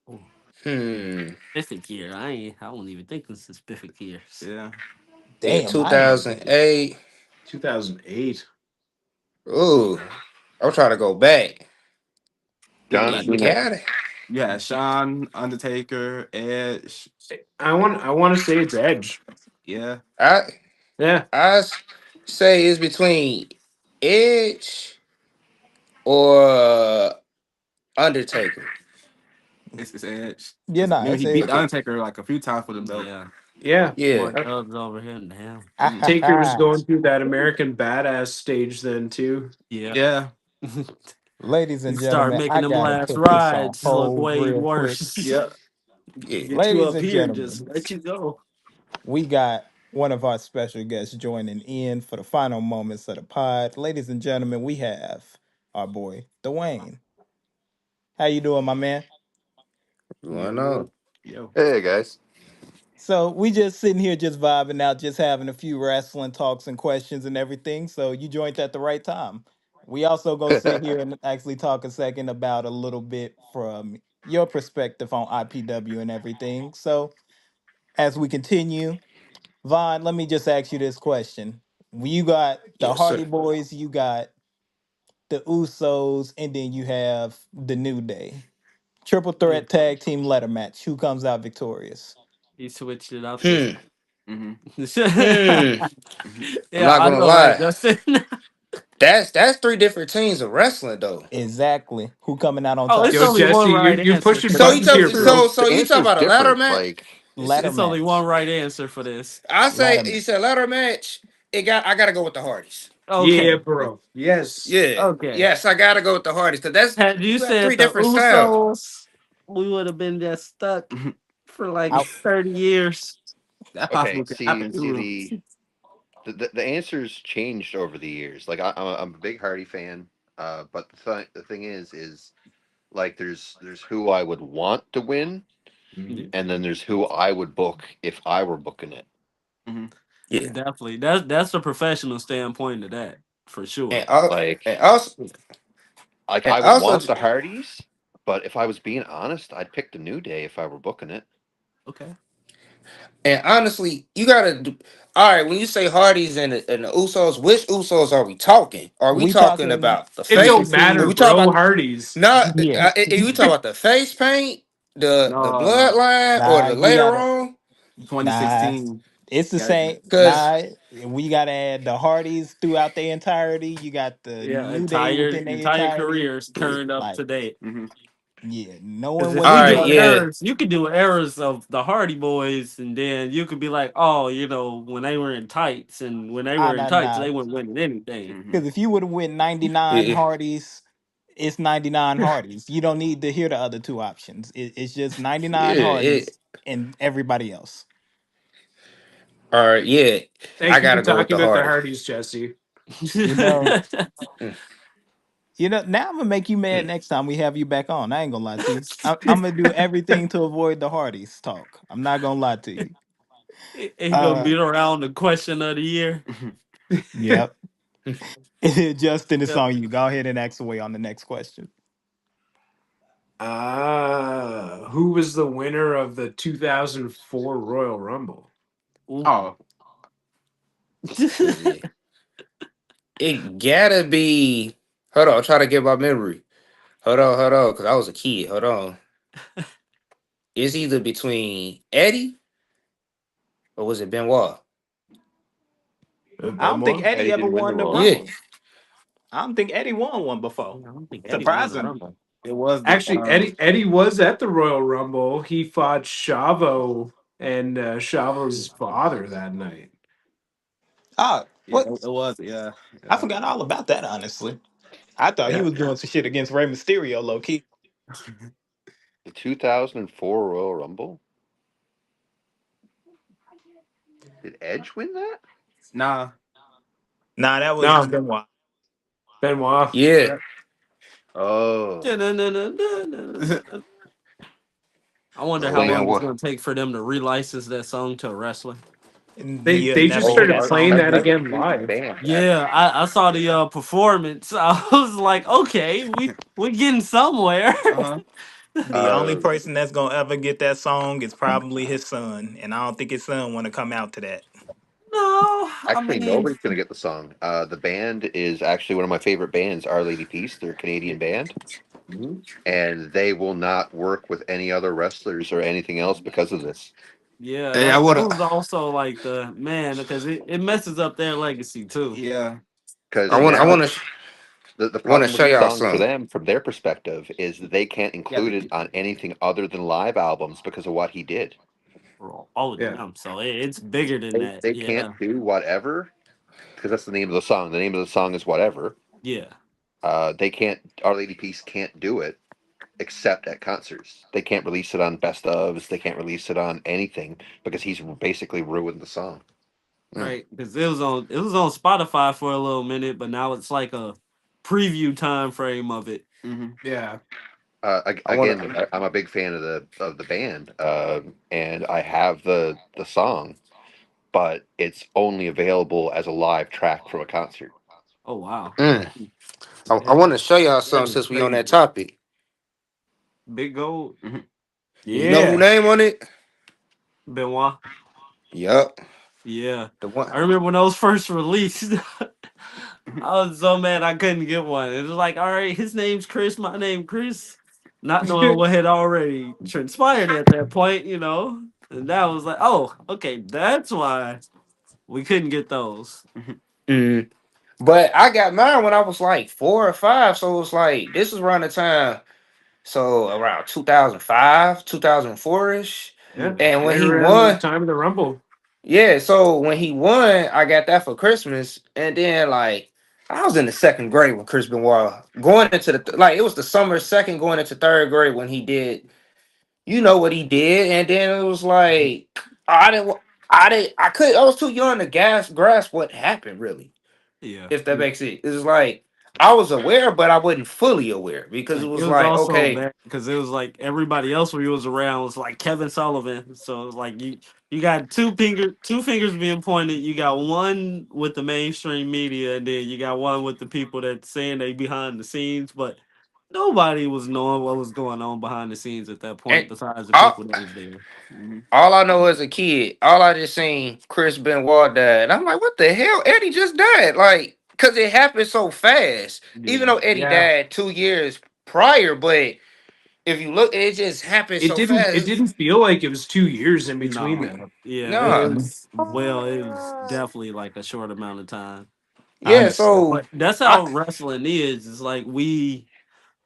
Oh, Hmm. specific year. I won't even think this is specific years. Yeah. Yeah, Damn, I ain't even think. 2008. 2008. Ooh, I'm trying to go back. You John got You Cena. got it. you had Shawn, Undertaker, Edge. I want to say it's Edge. Yeah. I Yeah. say it's between Edge or Undertaker. It's Edge. Yeah, Because nah, it's he beat the Edge. Okay. Undertaker like a few times for the belt. Yeah. Yeah. Yeah. More dubs over here now. Mhm. Taker was going through that American Badass stage then too. Yeah. Yeah. Ladies You and start gentlemen, making I them gotta last put this on rides look hold way real quick. worse. Yeah. Yeah. Get you Ladies up and here, just gentlemen, let you go. we got one of our special guests joining in for the final moments of the pod. Ladies and gentlemen, we have our boy Dwayne. How you doing, my man? Why Yo. not? Yo. Hey guys. So we just sitting here just vibing out, just having a few wrestling talks and questions and everything. So you joined at the right time. We also go sit here and actually talk a second about a little bit from your perspective on IPW and everything. So as we continue, Vaughn, let me just ask you this question. You got the Yes, Hardy sir. Boys, you got the Usos, and then you have the New Day. Triple Mm. threat tag team ladder match. Who comes out victorious? He switched it up this Hmm. Hmm. Hmm. I'm Yeah, not I gonna know, right, lie. Justin? That's three different teams of wrestling though. Exactly. Who coming out on Oh, top? it's Yo, only one Jesse, right you're answer pushing for So this. you buttons talk here, bro. so The you talk answer is about a ladder different. match? Like Ladder It's only match. one right answer for this. I say Ladder you match. said ladder match. I gotta go with the Hardys. Yeah, Okay. bro. Yes. Yeah, Okay. yes, I gotta go with the Hardys because that's Had you you have three said the different styles. Usos, we would have been just stuck for like I 30 years. that Okay, possibly could see, happen see too. The answers changed over the years. Like I'm a big Hardy fan, but the thing is like there's who I would want to win, Mhm. Yeah, and then there's who I would book if I were booking it. hmm Yeah, definitely. That's a professional standpoint of that for sure. and al- Like and also like and I would also want the Hardys, but if I was being honest, I'd pick the New Day if I were booking it. Okay. and honestly, you gotta do. All right, when you say Hardys and the Usos, which Usos are we talking? Are we we talking talking about the It don't face? Are matter, basically we talking bro. about Hardys. not? yeah. You talking about the face paint, the no, bloodline, or Nah, the you later gotta on? nah. 2016. It's the Gotta same. Because Nah, we gotta add the Hardys throughout their entirety. You got the Yeah, New Day within their entire entirety. careers yeah. current up Like, to date. hmm yeah, Because knowing if what All we these right, do other yeah. eras, you could do eras of the Hardy Boys, and then you could be like, oh, when they were in tights, and when they were in nah tights, nah. they weren't winning anything. hmm Because if you would have went 99 Yeah. Hardys, it's 99 Hardys. You don't need to hear the other two options. It's just 99 Yeah. Hardys and everybody else. All right, yeah. I Thank you for gotta go with talking the about the Hardys. Hardys, Jesse. You know, Mm. now I'm gonna make you mad Mm. next time we have you back on. I ain't gonna lie to you. I'm gonna do everything to avoid the Hardys talk. I'm not gonna lie to you. He gonna Uh, beat around the question of the year. yep. Justin, it's Yep. on you. Go ahead and ask away on the next question. Who was the winner of the 2004 Royal Rumble? Ooh. Oh, Yeah. It gotta be. Hold on, I'm trying to get my memory. Hold on, because I was a kid. Hold on. It's either between Eddie or was it Benoit? I don't think Benoit? Eddie Eddie ever didn't win the won the Royal Yeah. Rumble. Rumble. I don't think Eddie won one before. I don't think Eddie won the Surprising. Rumble. it was the Actually, Eddie was at the Royal Rumble. He fought Chavo and Chavo's father that night. Ah, yeah, what? it was yeah, I yeah. forgot all about that, honestly. I thought he Yeah. was doing some shit against Rey Mysterio, low key. The 2004 Royal Rumble. Did Edge win that? Nah, Nah, that was No, Benoit. Benoit. Yeah. Yeah. Oh, I wonder oh Oh how wait. man, long it's what? gonna take for them to relicense that song to a wrestler. You'll They just never Oh, hear started that Art, song playing that again. that's a again crazy live. band. Yeah, I saw the performance. I was like, okay, we getting somewhere. uh-huh. The only Uh, person that's gonna ever get that song is probably his son, and I don't think his son want to come out to that. No, I Actually, mean, nobody's gonna get the song. The band is actually one of my favorite bands, Our Lady Peace. They're a Canadian band, Mhm. and they will not work with any other wrestlers or anything else because of this. yeah, Hey, I that wanna was also like the man because it messes up their legacy too. Yeah. Because I wanna I now wanna the wanna problem with show the y'all song for something. them, from their perspective, is that they can't Yeah, include it on anything other than live albums because of what he did. Oh, Yeah. damn! So it's bigger than that. They can't Yeah, do whatever because that's the name of the song. The name of the song is whatever. yeah, They can't. Our Lady Peace can't do it except at concerts. They can't release it on best ofs. They can't release it on anything because he's basically ruined the song. Mm. right. Because it was on Spotify for a little minute, but now it's like a preview time frame of it. hmm Yeah. I wanna Again, I'm a big fan of the band, and I have the song, but it's only available as a live track from a concert. Oh wow, mm. I yeah, wanna show y'all That something is since we on that crazy. topic. Big Gold, hmm You know who Yeah. name on it? Benoit. Yup. Yeah, The one. I remember when those first released. I was so mad I couldn't get one. It was like, all right, his name's Chris, my name Chris, not knowing what had already transpired at that point. And that was like, oh, okay, that's why we couldn't get those. hmm Mm. But I got mine when I was like 4 or 5, so it was like this was around the time, so around 2005, 2004 ish. Yeah, And when right he around the won, time of the Rumble. yeah, so when he won, I got that for Christmas, and then like I was in the second grade when Chris Benoit going into the like it was the summer second going into third grade when he did, you know what he did, and then it was like I didn't, I could, I was too young to grasp what happened really, Yeah. if that makes it. It's like I was aware, but I wasn't fully aware because it Like it was was like also okay, bad because it was like everybody else who was around was like Kevin Sullivan. So it was like you got two fingers being pointed. You got one with the mainstream media, and then you got one with the people that saying they behind the scenes, but nobody was knowing what was going on behind the scenes at that point and besides the all, people that was there. Hmm. all I know as a kid, all I just seen Chris Benoit died. And I'm like, what the hell? Eddie just died. Like, cause it happened so fast. Even Yeah. though Eddie Yeah, died 2 years prior, but if you look, it just happened it so didn't. It fast. didn't feel like it was 2 years in between No. them. Yeah, it Nah. Mhm. was well, it was definitely like a short amount of time. I Yeah, understand. so But that's I how wrestling is. It's like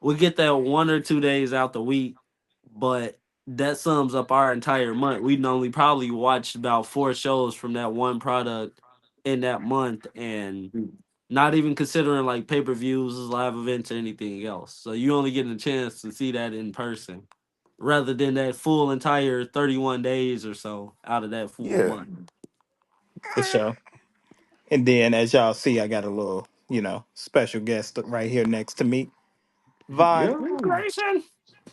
we get that 1 or 2 days out the week, but that sums up our entire month. We only probably watched about 4 shows from that one product in that month, and not even considering like pay per views, live events, or anything else. So you only getting a chance to see that in person, rather than that full entire 31 days or so out of that full yeah. month. For sure. And then, as y'all see, I got a little, special guest right here next to me. Vaughn, Yeah, Grayson.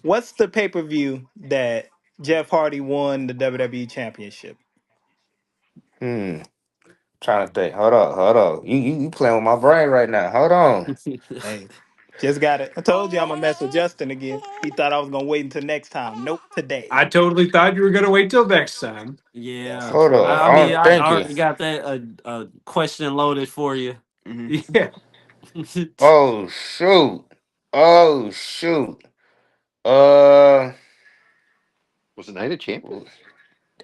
what's the pay per view that Jeff Hardy won the WWE Championship? Hmm. Trying to think. Hold on, hold on. You playing with my brain right now. Hold on. Hey, just got it. I told you I'm gonna mess with Justin again. He thought I was gonna wait until next time. Nope, today. I totally thought you were gonna wait till next time. Yes, Yeah, Hold sir. on. I mean, I'm I thinking. already got that question loaded for you. Hmm. Yeah, Oh shoot. Oh shoot. Uh Was it Night of Champions?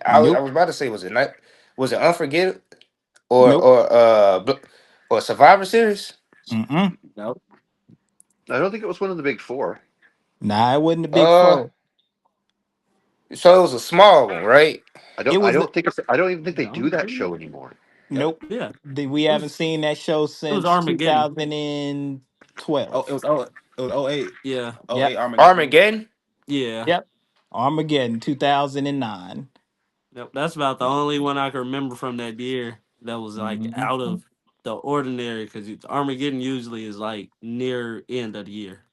I Nope. was about to say, was it Unforgettable or Nope. or Survivor Series? Mm-mm. Nope. I don't think it was one of the big four. Nah, it wasn't the big Uh four. so it was a small one, right? It I was don't think it's. I don't even think they do that Armageddon? show anymore. nope. Yeah, We it haven't was seen that show it was since Armageddon. 2012. Oh, it was 08. Yeah, Oh Yep. eight Armageddon. Armageddon? yeah, Yep. Armageddon 2009. yep. That's about the only one I can remember from that year that was like Mhm. out of the ordinary. Because Armageddon usually is like near end of the year.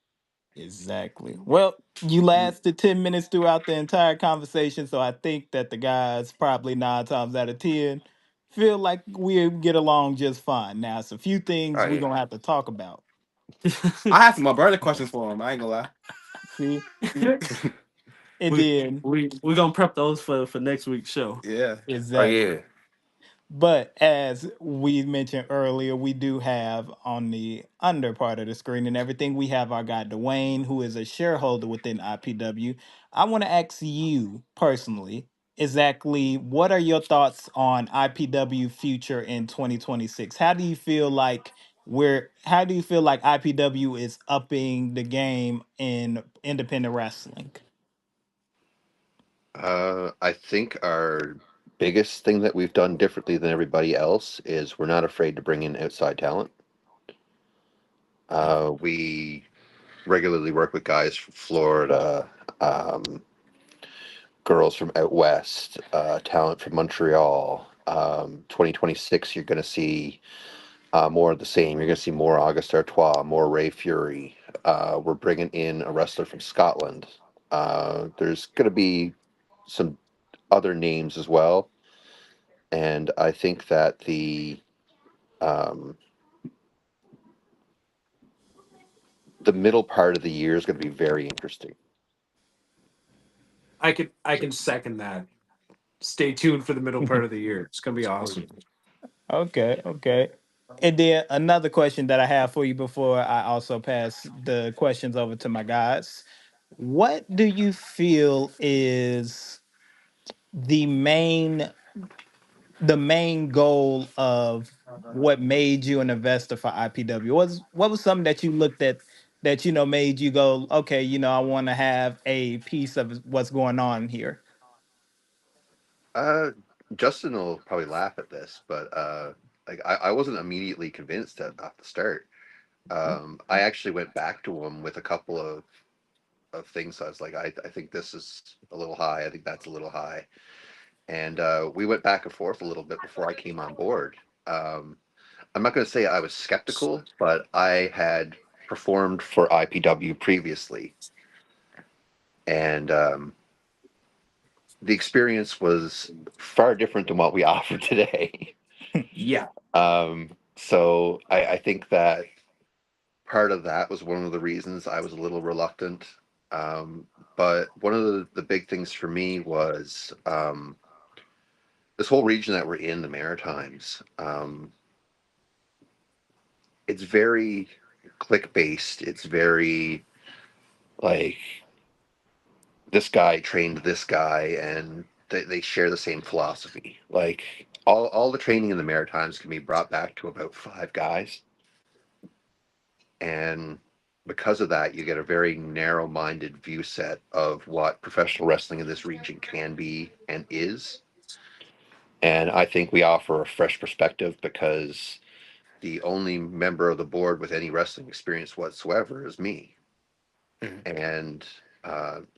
Exactly. Well, you lasted 10 minutes throughout the entire conversation, so I think that the guys probably 9 times out of 10 feel like we get along just fine. Now, it's a few Oh things we're yeah. gonna have to talk about. I have some more burner questions for him. I ain't gonna See? yeah. And we then we gonna prep those for next week's show. lie. Yeah. Oh exactly. yeah. But as we mentioned earlier, we do have on the under part of the screen and everything, we have our guy Dwayne, who is a shareholder within IPW. I want to ask you personally, exactly what are your thoughts on IPW future in 2026? How do you feel like IPW is upping the game in independent wrestling? I think our biggest thing that we've done differently than everybody else is we're not afraid to bring in outside talent. We regularly work with guys from Florida, girls from out west, talent from Montreal. 2026, you're going to see more of the same. You're going to see more August Artois, more Ray Fury. We're bringing in a wrestler from Scotland. There's going to be some other names as well, and I think that um, the middle part of the year is going to be very interesting. I can second that. Stay tuned for the middle part of the year. It's gonna be Oh awesome. yeah. Okay, okay. And then another question that I have for you before I also pass the questions over to my guys. What do you feel is the main the main goal of what made you an investor for IPW? What was something that you looked at that made you go, okay, I want to have a piece of what's going on here? Uh, Justin will probably laugh at this, but like I wasn't immediately convinced at the start. I actually went back to him with a couple of things. I was like, I think this is a little high. I think that's a little high. And we went back and forth a little bit before I came on board. Um, I'm not going to say I was skeptical, but I had performed for IPW previously, and the experience was far different than what we offer today. Yeah. So I think that part of that was one of the reasons I was a little reluctant. Um, but one of the big things for me was this whole region that we're in, the Maritimes. It's very click based. It's very like this guy trained this guy, and they share the same philosophy. Like all the training in the Maritimes can be brought back to about five guys, and because of that, you get a very narrow-minded view set of what professional wrestling in this region can be and is. And I think we offer a fresh perspective because the only member of the board with any wrestling experience whatsoever is me. Mhm. And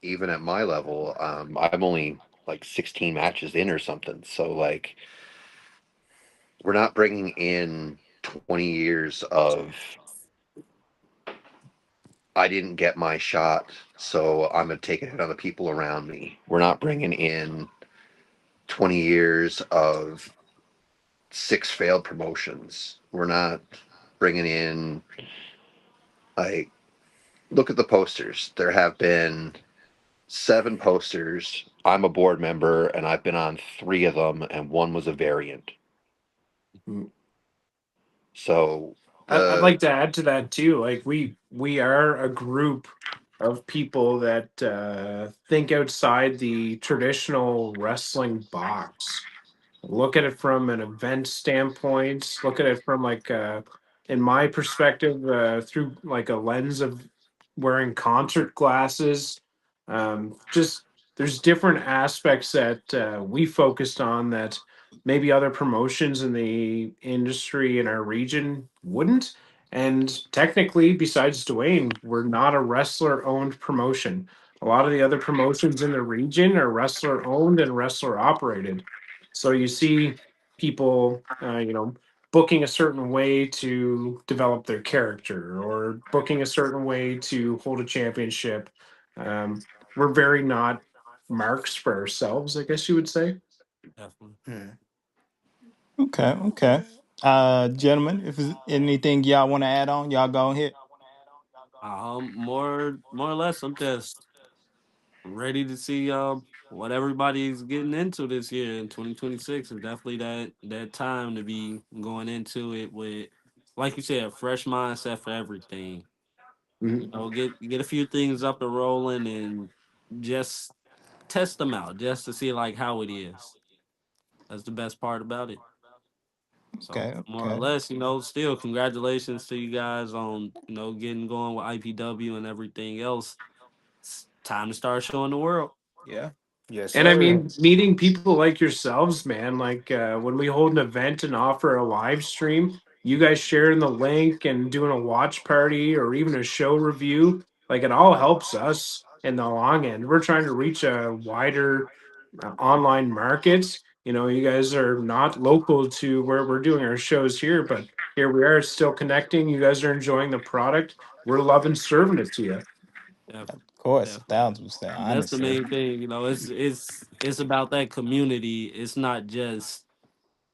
even at my level, I'm only like 16 matches in or something. So like, we're not bringing in 20 years of I didn't get my shot, so I'm going to take it out of the people around me. We're not bringing in 20 years of six failed promotions. We're not bringing in, like, look at the posters. There have been seven posters. I'm a board member, and I've been on three of them, and one was a variant. Mm. So I'd the like to add to that too. Like we are a group of people that think outside the traditional wrestling box. Look at it from an event standpoint. Look at it from like in my perspective, through like a lens of wearing concert glasses. Just there's different aspects that we focused on that maybe other promotions in the industry in our region wouldn't. And technically, besides Dwayne, we're not a wrestler owned promotion. A lot of the other promotions in the region are wrestler owned and wrestler operated. So you see people, booking a certain way to develop their character or booking a certain way to hold a championship. Um, we're very not marks for ourselves, I guess you would say. Definitely. Mhm. Okay, okay. Gentlemen, if there's anything y'all want to add on, y'all go ahead. More or less, I'm just ready to see what everybody's getting into this year in 2026. Is definitely that time to be going into it with, like you said, a fresh mindset for everything. Mhm. Get a few things up and rolling and just test them out just to see like how it is. That's the best part about it. So Okay, more or okay. less, still congratulations to you guys on getting going with IPW and everything else. It's time to start showing the world. Yeah. Yes, And I sir. mean, meeting people like yourselves, man, like when we hold an event and offer a live stream, you guys sharing the link and doing a watch party or even a show review, like it all helps us in the long end. We're trying to reach a wider online market. You guys are not local to where we're doing our shows here, but here we are still connecting. You guys are enjoying the product. We're loving serving it to you. Of Definitely, course, a definitely. 1000%, That's the honestly. main thing. It's about that community. It's not just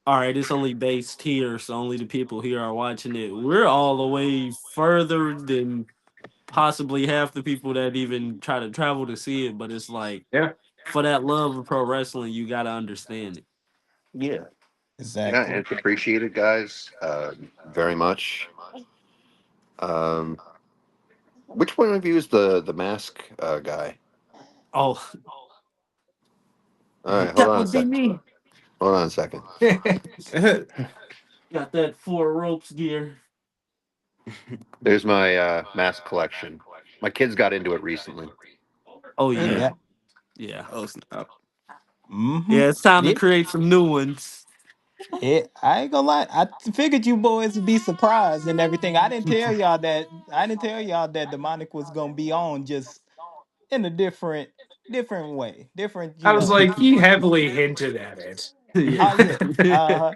all right. It's only based here, so only the people here are watching it. We're all the way further than possibly half the people that even try to travel to see it. But it's like Yeah. for that love of pro wrestling, you got to understand it. yeah, yeah, and Exactly. it's appreciated, guys, very much. Um, which one of you is the mask guy? Oh, All right, hold That on a would be second. me. Hold on a second. Got that four ropes gear. There's my mask collection. My kids got into it recently. Oh Hey, yeah, yeah. yeah, Oh snap! Mm-hmm. yeah. It's time to Yeah. create some new ones. Yeah, I ain't gonna lie. I figured you boys would be surprised and everything. I didn't tell y'all that. I didn't tell y'all that demonic was gonna be on just in a different way, different. I was like, he heavily hinted at it. Yeah. Oh yeah.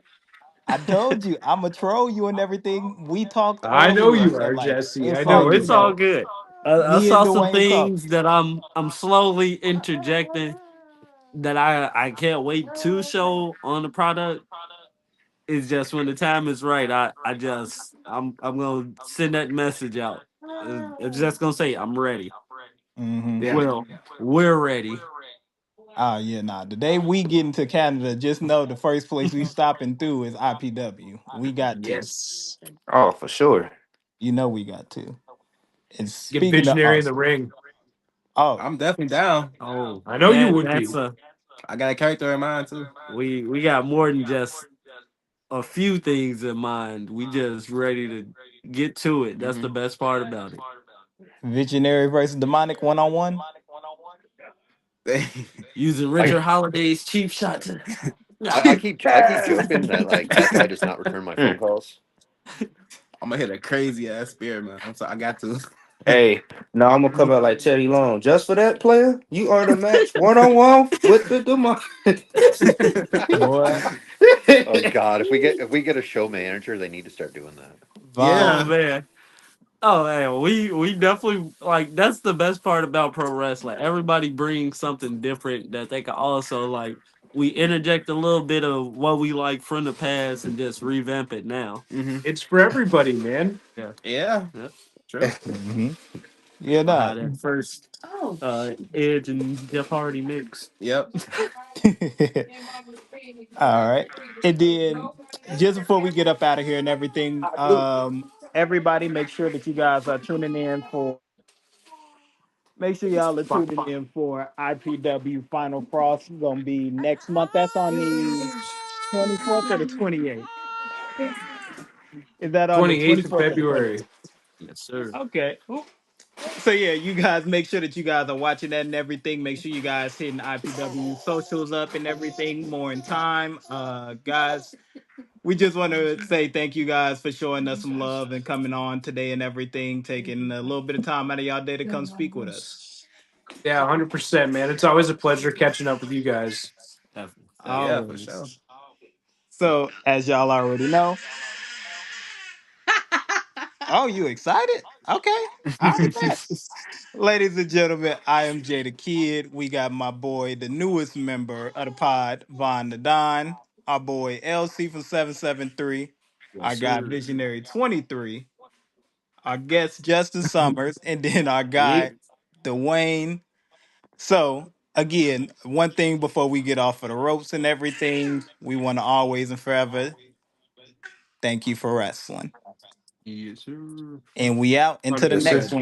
I told you I'm a troll you and everything. We talked I know earlier, you so are, like Jesse. I it's know all Oh, good. it's you That all are. good. I me and saw some Dwayne talked. things that I'm slowly interjecting that I can't wait to show on the product. It's just when the time is right, I'm gonna send that message out. It's just gonna say I'm ready. Mm-hmm. Yeah. Well, we're ready. Oh yeah, nah. The day we get into Canada, just know the first place we stopping through is IPW. We got to. Yes. Oh, for sure. You know we got to. And Get speaking of visionary in the us, ring. oh, I'm definitely down. Oh, I know you would that's be. a I got a character in mind too. we got more than just a few things in mind. We just ready to get to it. That's the Hmm. best part about it. visionary versus demonic 1-on-1. Using I, Richard Holiday's cheap shots. I keep joking that like that guy does not return my phone Mm. calls. I'm gonna hit a crazy ass spear, man. I'm sorry, I got to. Hey, no, I'm gonna come out like Teddy Long. Just for that player, you earn a match 1-on-1 with the demon. Boy, Oh God, if we get a show manager, they need to start doing that. Vaughn. Oh Yeah. man. Oh man, we definitely like that's the best part about pro wrestling. Everybody brings something different that they can also like. We interject a little bit of what we like from the past and just revamp it now. Hmm. It's for everybody, man. Yeah, Yeah. yeah. True. Hmm. Yeah, I nah. had that first Edge and Jeff Hardy mix. Yep. All right. And then just before we get up out of here and everything, everybody make sure that you guys are tuning in for make sure y'all are tuning in for IPW Final Frost. Gonna be next month. That's on the 24th or the 28th. Is that on the 28th of 24th or the 28th? February. Yes, sir. Okay. So yeah, you guys make sure that you guys are watching that and everything. Make sure you guys hitting IPW socials up and everything more in time. Guys, we just want to say thank you guys for showing us some love and coming on today and everything, taking a little bit of time out of y'all day to come speak with us. Yeah, 100%, man. It's always a pleasure catching up with you guys. Definitely, Yeah, definitely. for sure. Always. So, as y'all already know, oh, you excited? Okay. All right, bet. Ladies and gentlemen, I am Jay the Kid. We got my boy, the newest member of the pod, Von the Don. Our boy LC from 773. Yes, I got sir. Visionary 23. Our guest, Justin Summers. And then our Yeah. guy, Dwayne. So, again, one thing before we get off of the ropes and everything, we want to always and forever thank you for wrestling. Yes, sir. And we out into the next 100%. one.